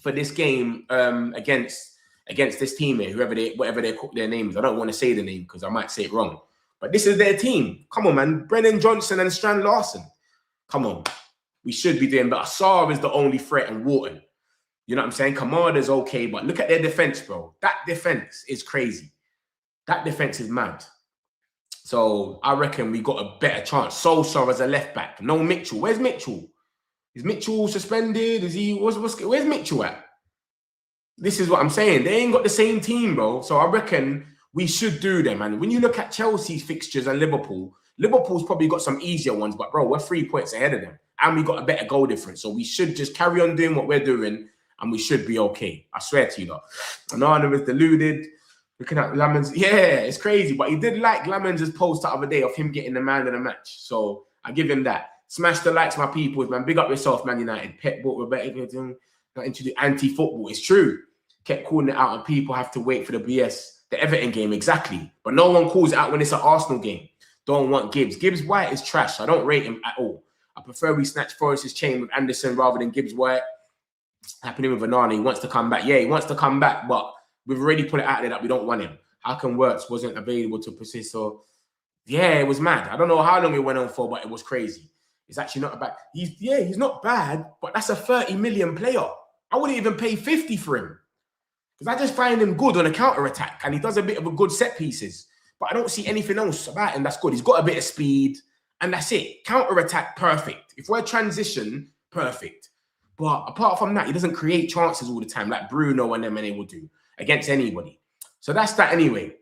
for this game against this team here, whatever their name is. I don't want to say the name because I might say it wrong. But this is their team. Come on, man. Brennan Johnson and Strand Larson. Come on. We should be doing better. Saar is the only threat and Wharton. You know what I'm saying? Kamada's okay, but look at their defense, bro. That defense is crazy. That defense is mad. So I reckon we got a better chance. Sosa as a left back. No Mitchell. Where's Mitchell? Is Mitchell suspended? Is he? Where's Mitchell at? This is what I'm saying. They ain't got the same team, bro. So I reckon we should do them. And when you look at Chelsea's fixtures and Liverpool's probably got some easier ones, but bro, we're 3 points ahead of them. And we got a better goal difference. So we should just carry on doing what we're doing and we should be okay. I swear to you, though. Anana is deluded. Looking at Lamens. Yeah, it's crazy. But he did like Lamens' post the other day of him getting the man of the match. So I give him that. Smash the likes, my people, man. Big up yourself, Man United. Pep bought Rebecca, not into the anti-football. It's true. Kept calling it out and people have to wait for the BS. The Everton game, exactly. But no one calls it out when it's an Arsenal game. Don't want Gibbs. Gibbs White is trash. I don't rate him at all. I prefer we snatch Forrest's chain with Anderson rather than Gibbs White. Happening with Vanani. He wants to come back. Yeah, he wants to come back, but we've already put it out there that we don't want him. How come Wirtz wasn't available to persist? So, yeah, it was mad. I don't know how long it went on for, but it was crazy. It's actually not bad. He's not bad, but that's a 30 million player. I wouldn't even pay 50 for him. Because I just find him good on a counter-attack and he does a bit of a good set pieces. But I don't see anything else about him that's good. He's got a bit of speed and that's it. Counter-attack, perfect. If we're transition, perfect. But apart from that, he doesn't create chances all the time like Bruno and them and they will do against anybody. So that's that anyway.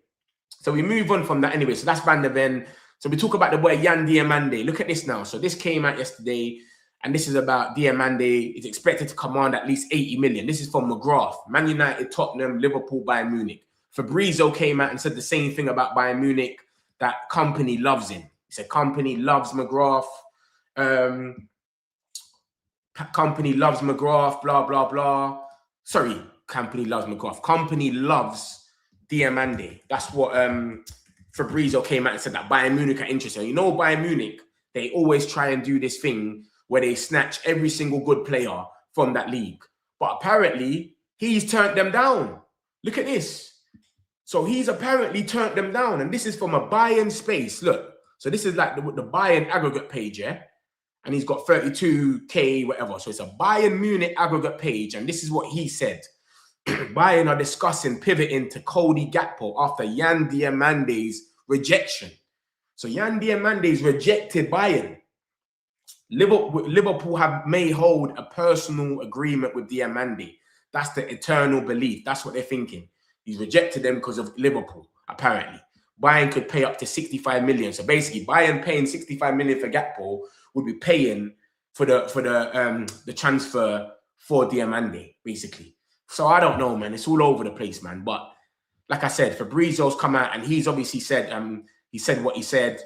So we move on from that anyway. So that's Van der Ven. So we talk about the boy Yan Diomande. Look at this now. So this came out yesterday. And this is about Diomande. It's expected to command at least 80 million. This is from McGrath. Man United, Tottenham, Liverpool, Bayern Munich. Fabrizio came out and said the same thing about Bayern Munich, that company loves him. He said company loves McGrath. Company loves McGrath, blah, blah, blah. Sorry, company loves McGrath. Company loves Diomande. That's what Fabrizio came out and said, that Bayern Munich are interested. You know Bayern Munich, they always try and do this thing where they snatch every single good player from that league. But apparently, he's turned them down. Look at this. So he's apparently turned them down. And this is from a Bayern space. Look. So this is like the Bayern aggregate page, yeah? And he's got 32K, whatever. So it's a Bayern Munich aggregate page. And this is what he said. Bayern are discussing pivoting to Cody Gakpo after Yan Diomande's rejection. So Yan Diomande's rejected Bayern. Liverpool may hold a personal agreement with Diomande. That's the eternal belief. That's what they're thinking. He's rejected them because of Liverpool, apparently. Bayern could pay up to 65 million. So basically, Bayern paying 65 million for Gakpo would be paying for the transfer for Diomande, basically. So I don't know, man. It's all over the place, man. But like I said, Fabrizio's come out and he's obviously said what he said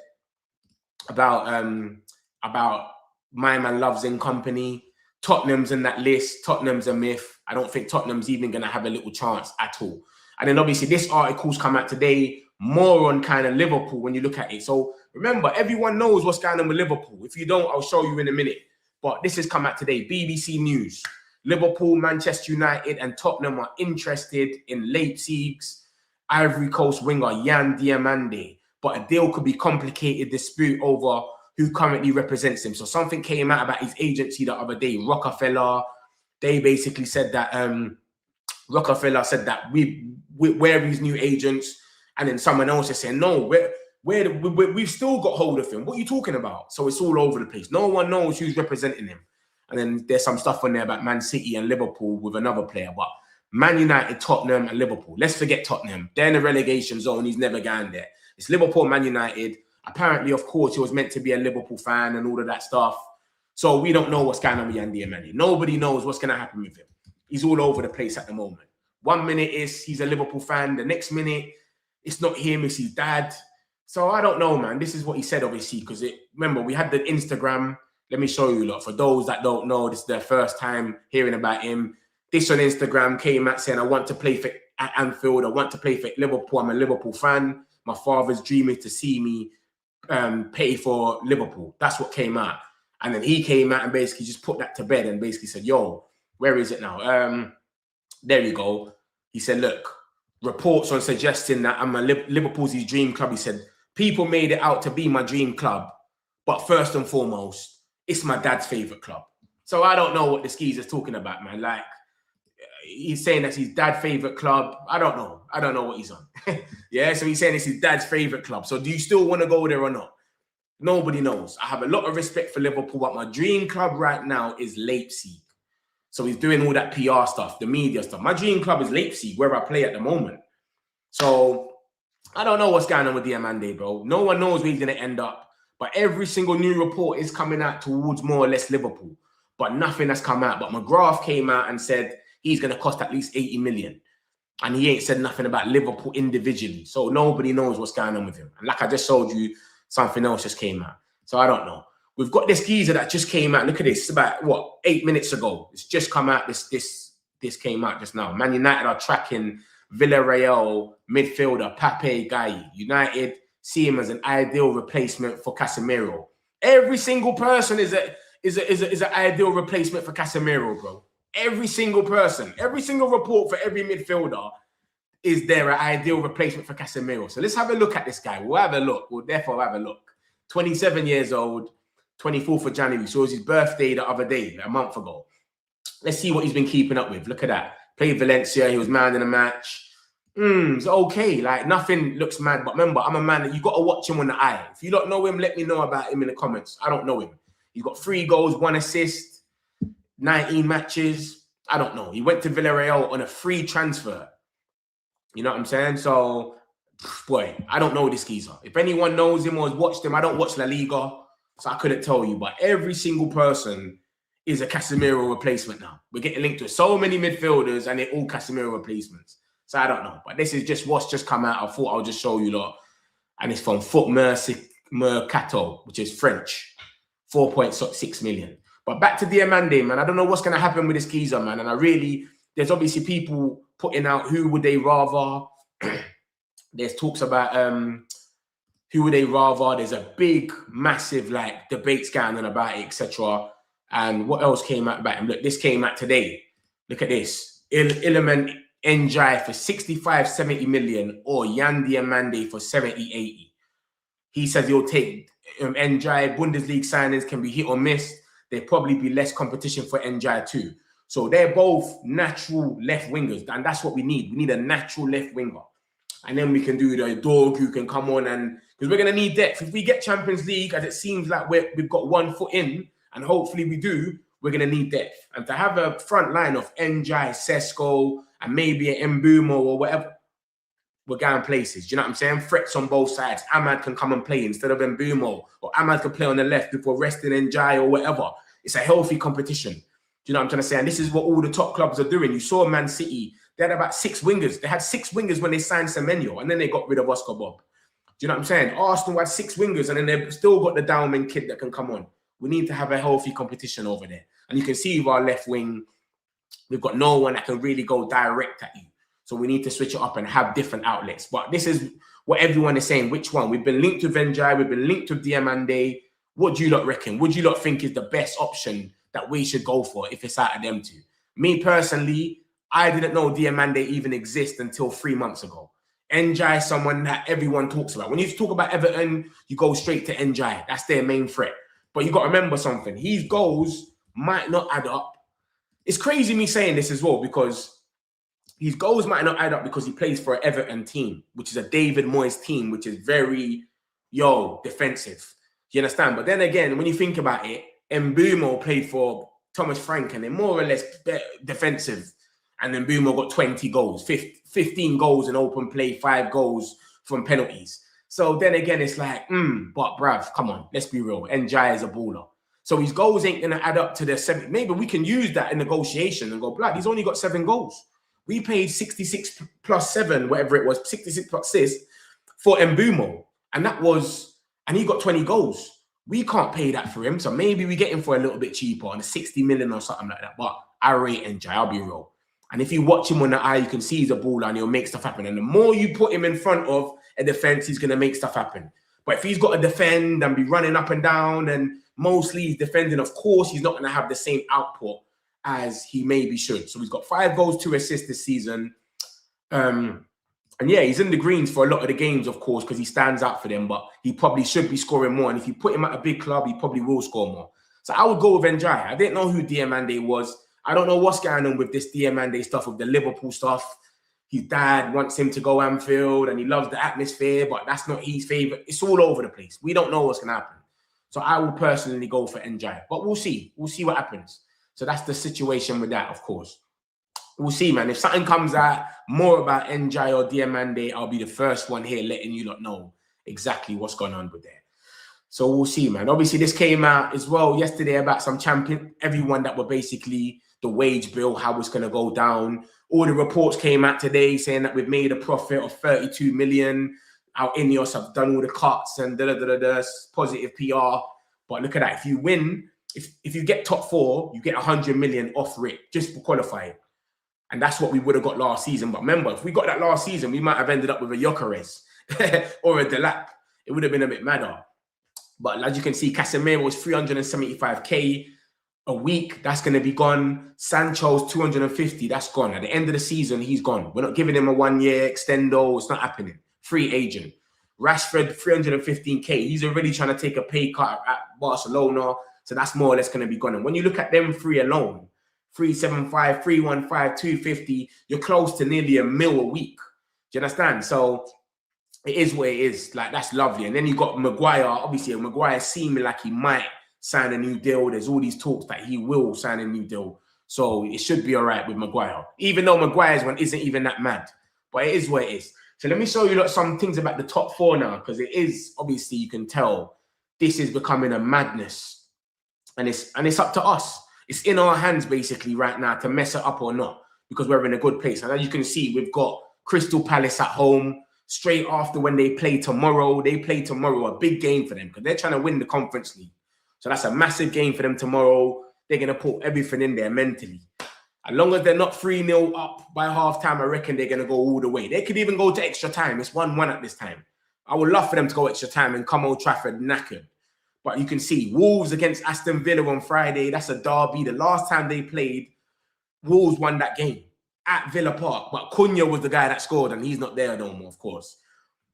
about my man loves in company. Tottenham's in that list. Tottenham's a myth. I don't think Tottenham's even going to have a little chance at all. And then obviously this article's come out today more on kind of Liverpool when you look at it. So remember, everyone knows what's going on with Liverpool. If you don't, I'll show you in a minute. But this has come out today. BBC News. Liverpool, Manchester United and Tottenham are interested in Leipzig's Ivory Coast winger Yan Diomande. But a deal could be complicated dispute over who currently represents him. So something came out about his agency the other day, Rockefeller. They basically said that Rockefeller said that we're his new agents. And then someone else is saying, no, We've still got hold of him. What are you talking about? So it's all over the place. No one knows who's representing him. And then there's some stuff on there about Man City and Liverpool with another player. But Man United, Tottenham, and Liverpool. Let's forget Tottenham. They're in the relegation zone. He's never gone there. It's Liverpool, Man United. Apparently, of course, he was meant to be a Liverpool fan and all of that stuff. So we don't know what's going on with Diomande. Nobody knows what's going to happen with him. He's all over the place at the moment. 1 minute he's a Liverpool fan. The next minute, it's not him, it's his dad. So I don't know, man. This is what he said, obviously, because remember, we had the Instagram. Let me show you, lot. For those that don't know, this is their first time hearing about him. This on Instagram came out saying, I want to play for at Anfield. I want to play for Liverpool. I'm a Liverpool fan. My father's dreaming to see me pay for Liverpool. That's what came out. And then he came out and basically just put that to bed and basically said, yo, where is it now? There you go. He said, look, reports on suggesting that I'm Liverpool's his dream club. He said, people made it out to be my dream club. But first and foremost, it's my dad's favourite club. So I don't know what the skeezer's talking about, man. Like, he's saying that's his dad's favourite club. I don't know. I don't know what he's on. Yeah, so he's saying it's his dad's favourite club. So do you still want to go there or not? Nobody knows. I have a lot of respect for Liverpool, but my dream club right now is Leipzig. So he's doing all that PR stuff, the media stuff. My dream club is Leipzig, where I play at the moment. So I don't know what's going on with Diomande, bro. No one knows where he's going to end up. But every single new report is coming out towards more or less Liverpool. But nothing has come out. But McGrath came out and said he's going to cost at least 80 million. And he ain't said nothing about Liverpool individually. So nobody knows what's going on with him. And like I just showed you, something else just came out. So I don't know. We've got this geezer that just came out. Look at this. It's about, what, 8 minutes ago. It's just come out. This came out just now. Man United are tracking Villarreal midfielder Pape Gueye. United see him as an ideal replacement for Casemiro. Every single person is an ideal replacement for Casemiro, bro. Every single person. Every single report for every midfielder is there an ideal replacement for Casemiro. So let's have a look at this guy. We'll have a look. We'll therefore have a look. 27 years old, 24th of January. So it was his birthday the other day, a month ago. Let's see what he's been keeping up with. Look at that. Played Valencia. He was man in the match. It's okay. Like, nothing looks mad. But remember, I'm a man that you got to watch him on the eye. If you don't know him, let me know about him in the comments. I don't know him. He's got 3 goals, 1 assist, 19 matches. I don't know. He went to Villarreal on a free transfer. You know what I'm saying? So, boy, I don't know this geezer. If anyone knows him or has watched him, I don't watch La Liga, so I couldn't tell you. But every single person is a Casemiro replacement now. We're getting linked to so many midfielders, and they're all Casemiro replacements. So I don't know. But this is just what's just come out. I thought I'll just show you lot. And it's from Foot Mercato, which is French. 4.6 million. But back to Diomande, man. I don't know what's going to happen with this geezer, man. And there's obviously people putting out who would they rather. There's talks about who would they rather. There's a big, massive, like, debates going on about it, etc. And what else came out about him? Look, this came out today. Look at this. Iliman Ndiaye for 65, 70 million, or Yan Diomande for 70, 80. He says he'll take Ndiaye. Bundesliga signings can be hit or miss. There'll probably be less competition for Ndiaye too. So they're both natural left wingers, and that's what we need. We need a natural left winger. And then we can do the dog who can come on, and because we're going to need depth. If we get Champions League, as it seems like we've got 1 foot in, and hopefully we do, we're going to need depth. And to have a front line of Ndiaye, Sesko, and maybe an Mbumo or whatever, we're going places. Do you know what I'm saying? Threats on both sides. Ahmad can come and play instead of Mbumo, or Ahmad can play on the left before resting Ndiaye or whatever. It's a healthy competition. Do you know what I'm trying to say? And this is what all the top clubs are doing. You saw Man City. They had about 6 wingers. They had 6 wingers when they signed Semenyo, and then they got rid of Oscar Bob. Do you know what I'm saying? Arsenal had 6 wingers, and then they've still got the Diomande kid that can come on. We need to have a healthy competition over there. And you can see with our left wing, we've got no one that can really go direct at you. So we need to switch it up and have different outlets. But this is what everyone is saying. Which one? We've been linked with Ndiaye. We've been linked with Diomande. What do you lot reckon? What do you lot think is the best option that we should go for if it's out of them two? Me personally, I didn't know Diomande even exists until 3 months ago. Ndiaye is someone that everyone talks about. When you talk about Everton, you go straight to Ndiaye. That's their main threat. But you got to remember something. His goals might not add up. It's crazy me saying this as well, because his goals might not add up because he plays for an Everton team, which is a David Moyes team, which is very yo, defensive. You understand? But then again, when you think about it, Mbeumo played for Thomas Frank and they're more or less defensive. And then Mbeumo got 20 goals, 15 goals in open play, 5 goals from penalties. So then again, it's like, but bruv, come on, let's be real. Njai is a baller. So his goals ain't going to add up to the 7. Maybe we can use that in negotiation and go, blood, he's only got 7 goals. We paid 66 plus 7, whatever it was, 66 plus 6 for Mbeumo. And he got 20 goals. We can't pay that for him. So maybe we get him for a little bit cheaper on 60 million or something like that. But I rate Njai, I'll be real. And if you watch him on the eye, you can see he's a baller and he'll make stuff happen. And the more you put him in front of a defense, he's going to make stuff happen. But if he's got to defend and be running up and down and mostly he's defending, of course, he's not going to have the same output as he maybe should. So he's got 5 goals, 2 assists this season. And yeah, he's in the greens for a lot of the games, of course, because he stands out for them. But he probably should be scoring more. And if you put him at a big club, he probably will score more. So I would go with Njai. I didn't know who Diomande was. I don't know what's going on with this Diomande stuff, with the Liverpool stuff. His dad wants him to go Anfield and he loves the atmosphere, but that's not his favourite. It's all over the place. We don't know what's going to happen. So I will personally go for Njai. But we'll see. We'll see what happens. So that's the situation with that, of course. We'll see, man. If something comes out more about Njai or Diomande, I'll be the first one here letting you lot know exactly what's going on with that. So we'll see, man. Obviously, this came out as well yesterday about some everyone that were basically the wage bill, how it's going to go down. All the reports came out today saying that we've made a profit of 32 million. Our Ineos have done all the cuts and positive PR. But look at that. If you win, if you get top 4, you get 100 million off rip just for qualifying. And that's what we would have got last season. But remember, if we got that last season, we might have ended up with a Gyökeres or a Delap. It would have been a bit madder. But as you can see, Casemiro was 375k a week. That's going to be gone. Sancho's 250. That's gone. At the end of the season, he's gone. We're not giving him a 1-year extendo. It's not happening. Free agent. Rashford, 315k. He's already trying to take a pay cut at Barcelona. So that's more or less going to be gone. And when you look at them 3 alone, 375, 315, 250, you're close to nearly $1 million a week. Do you understand? So it is what it is. Like, that's lovely. And then you got Maguire. Obviously, Maguire seeming like he might sign a new deal. There's all these talks that he will sign a new deal. So it should be all right with Maguire. Even though Maguire's one isn't even that mad. But it is what it is. So let me show you some things about the top 4 now. Because it is, obviously, you can tell this is becoming a madness. And it's up to us. It's in our hands, basically, right now to mess it up or not. Because we're in a good place. And as you can see, we've got Crystal Palace at home. Straight after when they play tomorrow. They play tomorrow, a big game for them. Because they're trying to win the Conference League. So that's a massive game for them tomorrow. They're going to put everything in there mentally. As long as they're not 3-0 up by halftime, I reckon they're going to go all the way. They could even go to extra time. It's 1-1 at this time. I would love for them to go extra time and come Old Trafford knackered. But you can see Wolves against Aston Villa on Friday. That's a derby. The last time they played, Wolves won that game at Villa Park. But Cunha was the guy that scored, and he's not there no more, of course.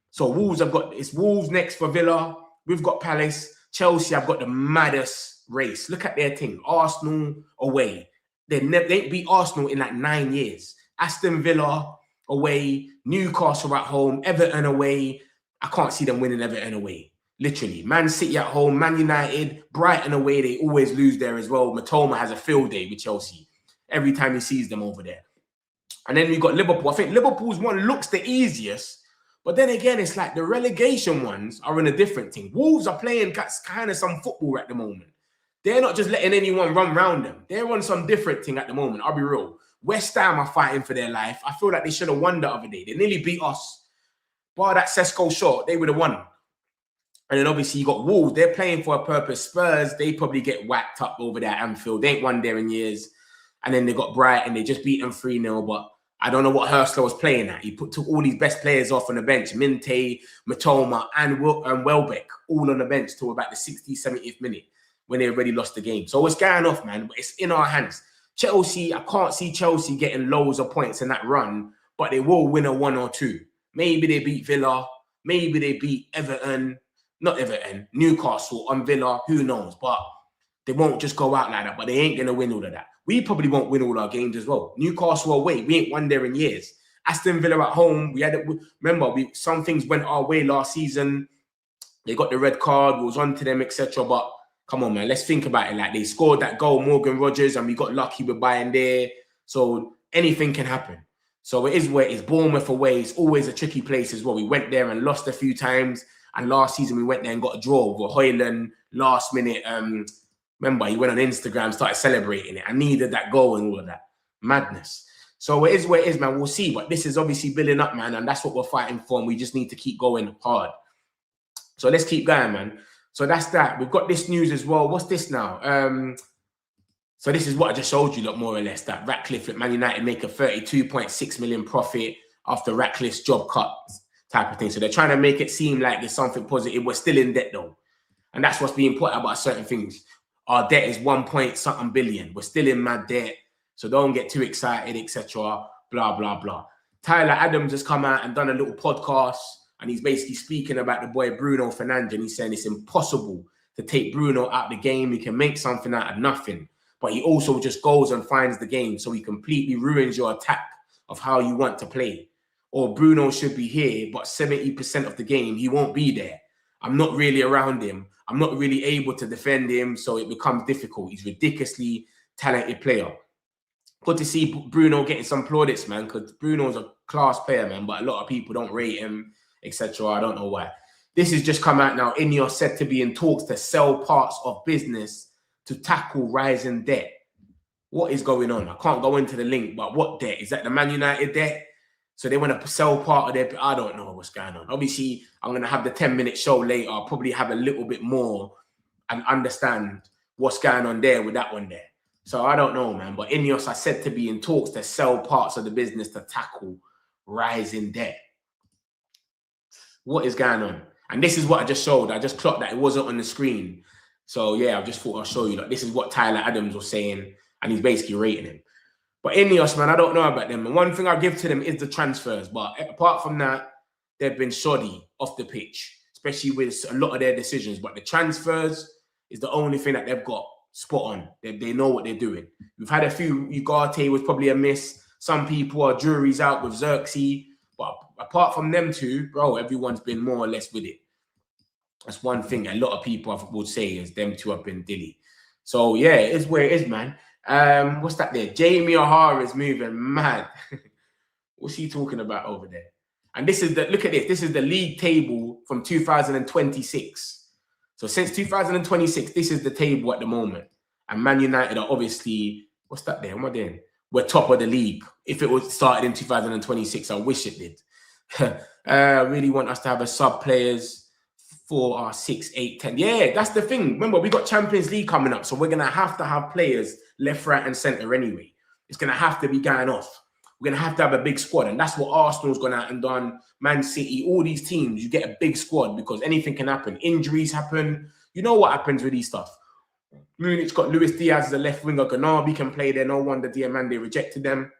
So Wolves have got, it's Wolves next for Villa. We've got Palace. Chelsea have got the maddest race. Look at their team. Arsenal away. They ain't beat Arsenal in like 9 years. Aston Villa away. Newcastle at home. Everton away. I can't see them winning Everton away. Literally. Man City at home. Man United. Brighton away. They always lose there as well. Matoma has a field day with Chelsea every time he sees them over there. And then we've got Liverpool. I think Liverpool's one looks the easiest. But then again, it's like the relegation ones are in a different thing. Wolves are playing kind of some football at the moment. They're not just letting anyone run around them. They're on some different thing at the moment. I'll be real. West Ham are fighting for their life. I feel like they should have won the other day. They nearly beat us. Bar that Sesko shot, they would have won. And then obviously you got Wolves. They're playing for a purpose. Spurs, they probably get whacked up over there at Anfield. They ain't won there in years. And then they got Brighton. They just beat them 3-0. But I don't know what Hurstler was playing at. He took all these best players off on the bench. Minte, Matoma, and Welbeck all on the bench till about the 60th, 70th minute when they already lost the game. So it's going off, man. But it's in our hands. Chelsea, I can't see Chelsea getting loads of points in that run, but they will win a 1 or 2. Maybe they beat Villa. Maybe they beat Everton. Not Everton. Newcastle on Villa. Who knows? But they won't just go out like that. But they ain't going to win all of that. We probably won't win all our games as well. Newcastle away, we ain't won there in years. Aston Villa at home, we had it. Remember, some things went our way last season. They got the red card, was on to them, etc. But come on, man, let's think about it. Like, they scored that goal, Morgan Rogers, and we got lucky with buying there. So anything can happen. So it is where it is. Bournemouth away. It's always a tricky place as well. We went there and lost a few times. And last season we went there and got a draw with Hoyland last minute. Remember, he went on Instagram, started celebrating it. I needed that goal and all of that. Madness. So it is where it is, man. We'll see. But this is obviously building up, man. And that's what we're fighting for. And we just need to keep going hard. So let's keep going, man. So that's that. We've got this news as well. What's this now? So this is what I just showed you, look, more or less, that Ratcliffe at Man United make a 32.6 million profit after Ratcliffe's job cut type of thing. So they're trying to make it seem like there's something positive. We're still in debt, though. And that's what's being put out about certain things. Our debt is 1 billion. We're still in mad debt. So don't get too excited, etc. Blah, blah, blah. Tyler Adams has come out and done a little podcast. And he's basically speaking about the boy Bruno Fernandes. And he's saying it's impossible to take Bruno out of the game. He can make something out of nothing. But he also just goes and finds the game. So he completely ruins your attack of how you want to play. Or Bruno should be here, but 70% of the game, he won't be there. I'm not really around him. I'm not really able to defend him. So it becomes difficult. He's a ridiculously talented player. Good to see Bruno getting some plaudits, man, because Bruno's a class player, man. But a lot of people don't rate him, etc. I don't know why. This has just come out now. Ineos said to be in talks to sell parts of business to tackle rising debt. What is going on? I can't go into the link, but what debt? Is that the Man United debt? So they want to sell part of their... I don't know what's going on. Obviously, I'm going to have the 10-minute show later. I'll probably have a little bit more and understand what's going on there with that one there. So I don't know, man. But Ineos are said to be in talks to sell parts of the business to tackle rising debt. What is going on? And this is what I just showed. I just clocked that it wasn't on the screen. So, yeah, I just thought I'll show you. Like, this is what Tyler Adams was saying, and he's basically rating him. But Ineos, man, I don't know about them. And one thing I give to them is the transfers. But apart from that, they've been shoddy off the pitch, especially with a lot of their decisions. But the transfers is the only thing that they've got spot on. They know what they're doing. We've had a few. Ugarte was probably a miss. Some people are jury's out with Xerxes. But apart from them two, bro, everyone's been more or less with it. That's one thing a lot of people would say is them two have been dilly. So, yeah, it's where it is, man. What's that there? Jamie O'Hara is moving mad. What's he talking about over there? And this is the, look at this. This is the league table from 2026. So since 2026, this is the table at the moment. And Man United are obviously, what's that there? What am I doing? We're top of the league. If it was started in 2026, I wish it did. I really want us to have a sub players. 4 or 6, 8, 10. Yeah, that's the thing. Remember, we got Champions League coming up, so we're gonna have to have players left, right, and centre anyway. It's gonna have to be going off. We're gonna have to have a big squad, and that's what Arsenal's gone out and done. Man City, all these teams, you get a big squad because anything can happen. Injuries happen. You know what happens with these stuff. Munich got Luis Diaz as a left winger. Ganabi can play there. No wonder Diomande rejected them.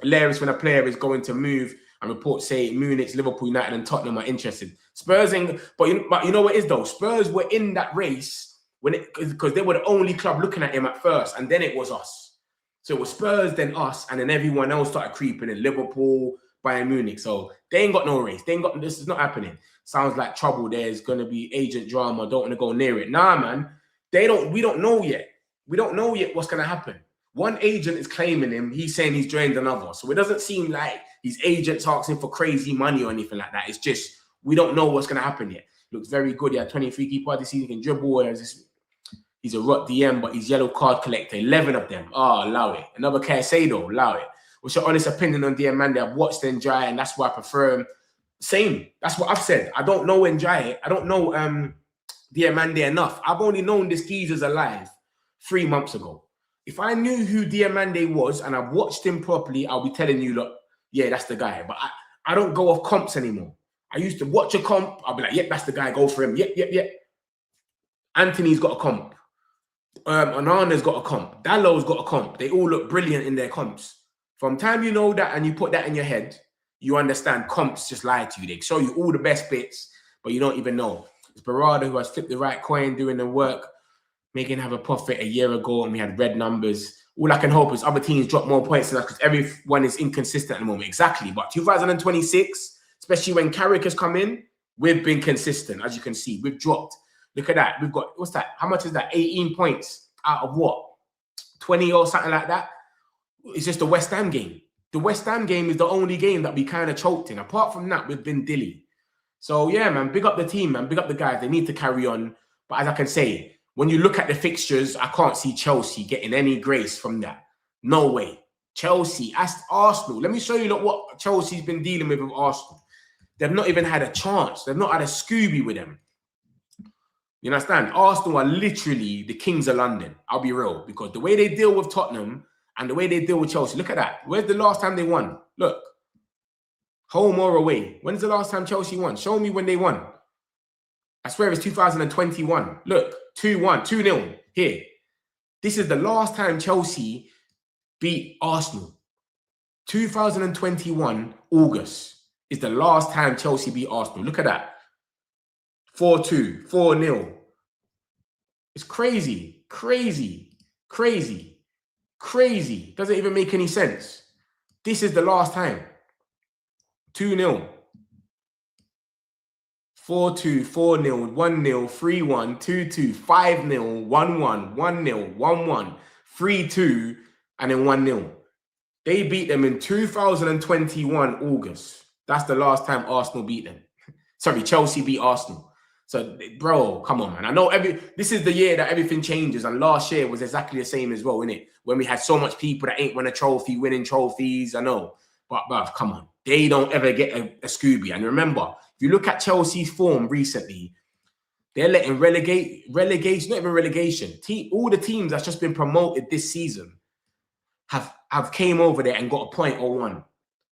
Hilarious when a player is going to move. And reports say Munich, Liverpool, United, and Tottenham are interested. Spurs ain't, but you know what it is though? Spurs were in that race because they were the only club looking at him at first, and then it was us. So it was Spurs, then us, and then everyone else started creeping in. Liverpool, Bayern Munich. So they ain't got no race. They ain't got. This is not happening. Sounds like trouble. There's gonna be agent drama. Don't want to go near it. Nah, man. They don't. We don't know yet. We don't know yet what's gonna happen. One agent is claiming him. He's saying he's joined another. So it doesn't seem like his agent's asking for crazy money or anything like that. It's just, we don't know what's going to happen yet. Looks very good. He had 23 key parties. He can dribble. He's a rot DM, but he's yellow card collector. 11 of them. Oh, allow it. Another Caicedo, allow it. What's your honest opinion on Diomande? I've watched Ndiaye, and that's why I prefer him. Same. That's what I've said. I don't know Ndiaye. I don't know Diomande enough. I've only known this geezer's alive 3 months ago. If I knew who Diomande was and I've watched him properly, I'll be telling you, look, yeah, that's the guy. But I don't go off comps anymore. I used to watch a comp. I'll be like, yep, that's the guy. Go for him. Yep. Anthony's got a comp. Onana's got a comp. Dallow's got a comp. They all look brilliant in their comps. From time you know that and you put that in your head, you understand comps just lie to you. They show you all the best bits, but you don't even know. It's Barada who has flipped the right coin, doing the work, making have a profit a year ago, and we had red numbers. All I can hope is other teams drop more points than us because everyone is inconsistent at the moment. Exactly. But 2026, especially when Carrick has come in, We've been consistent, as you can see. We've dropped. Look at that. We've got, what's that? How much is that? 18 points out of what? 20 or something like that? It's just the West Ham game. The West Ham game is the only game that we kind of choked in. Apart from that, we've been dilly. So, yeah, man, big up the team, man. Big up the guys. They need to carry on. But as I can say, when you look at the fixtures, I can't see Chelsea getting any grace from that. No way. Chelsea, ask Arsenal. Let me show you what Chelsea's been dealing with Arsenal. They've not even had a chance. They've not had a Scooby with them. You understand? Arsenal are literally the kings of London. I'll be real. Because the way they deal with Tottenham and the way they deal with Chelsea, look at that. Where's the last time they won? Look. Home or away? When's the last time Chelsea won? Show me when they won. I swear it's 2021. Look, 2-1, 2-0. Here. This is the last time Chelsea beat Arsenal. 2021, August, is the last time Chelsea beat Arsenal. Look at that. 4-2, 4-0. It's crazy, crazy, crazy, crazy. Doesn't even make any sense. This is the last time. 2-0. 4-2, 4-0, 1-0, 3-1, 2-2, 5-0, 1-1, 1-0, 1-1, 3-2, and then 1-0. They beat them in 2021, August. That's the last time Arsenal beat them. Sorry, Chelsea beat Arsenal. So, bro, come on, man. I know this is the year that everything changes, and last year was exactly the same as well, innit? When we had so much people that ain't won a trophy, winning trophies, I know. But, bruv, come on. They don't ever get a Scooby. And remember, if you look at Chelsea's form recently, they're letting relegation, not even relegation. All the teams that's just been promoted this season have came over there and got a point or one.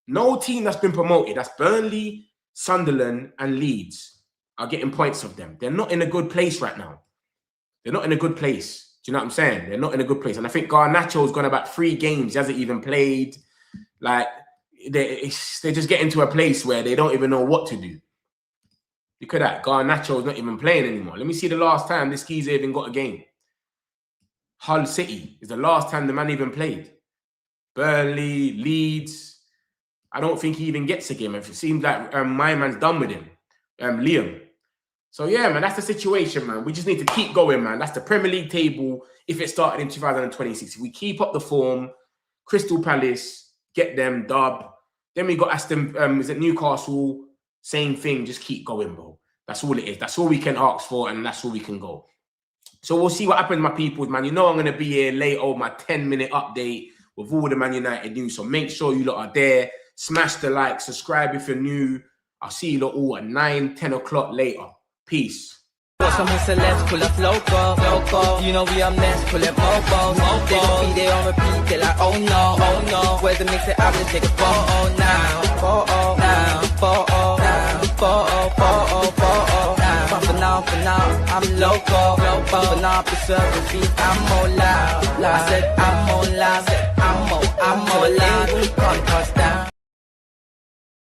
No team that's been promoted, that's Burnley, Sunderland, and Leeds, are getting points of them. They're not in a good place right now. They're not in a good place. Do you know what I'm saying? They're not in a good place. And I think Garnacho's gone about 3 games. He hasn't even played. Like, they just get into a place where they don't even know what to do. Look at that. Garnacho's not even playing anymore. Let me see the last time this geezer even got a game. Hull City is the last time the man even played. Burnley, Leeds. I don't think he even gets a game. It seems like my man's done with him. Liam. So, yeah, man, that's the situation, man. We just need to keep going, man. That's the Premier League table if it started in 2026. If we keep up the form, Crystal Palace, get them, dub. Then we got Aston, is it Newcastle? Same thing, just keep going, bro. That's all it is. That's all we can ask for, and that's all we can go. So we'll see what happens, my people, man. You know I'm going to be here late on my 10-minute update with all the Man United news. So make sure you lot are there. Smash the like, subscribe if you're new. I'll see you lot all at 9, 10 o'clock later. Peace. Some celebs pull up loco. You know we are next, pull up mobos. They gon' be there on repeat, they're like, oh no. Where's the mix it out, let's take a photo now. For now, I'm loco. But now I'm preserving beat, I'm more loud. I said I'm more loud, I'm more loud. Can't touch down.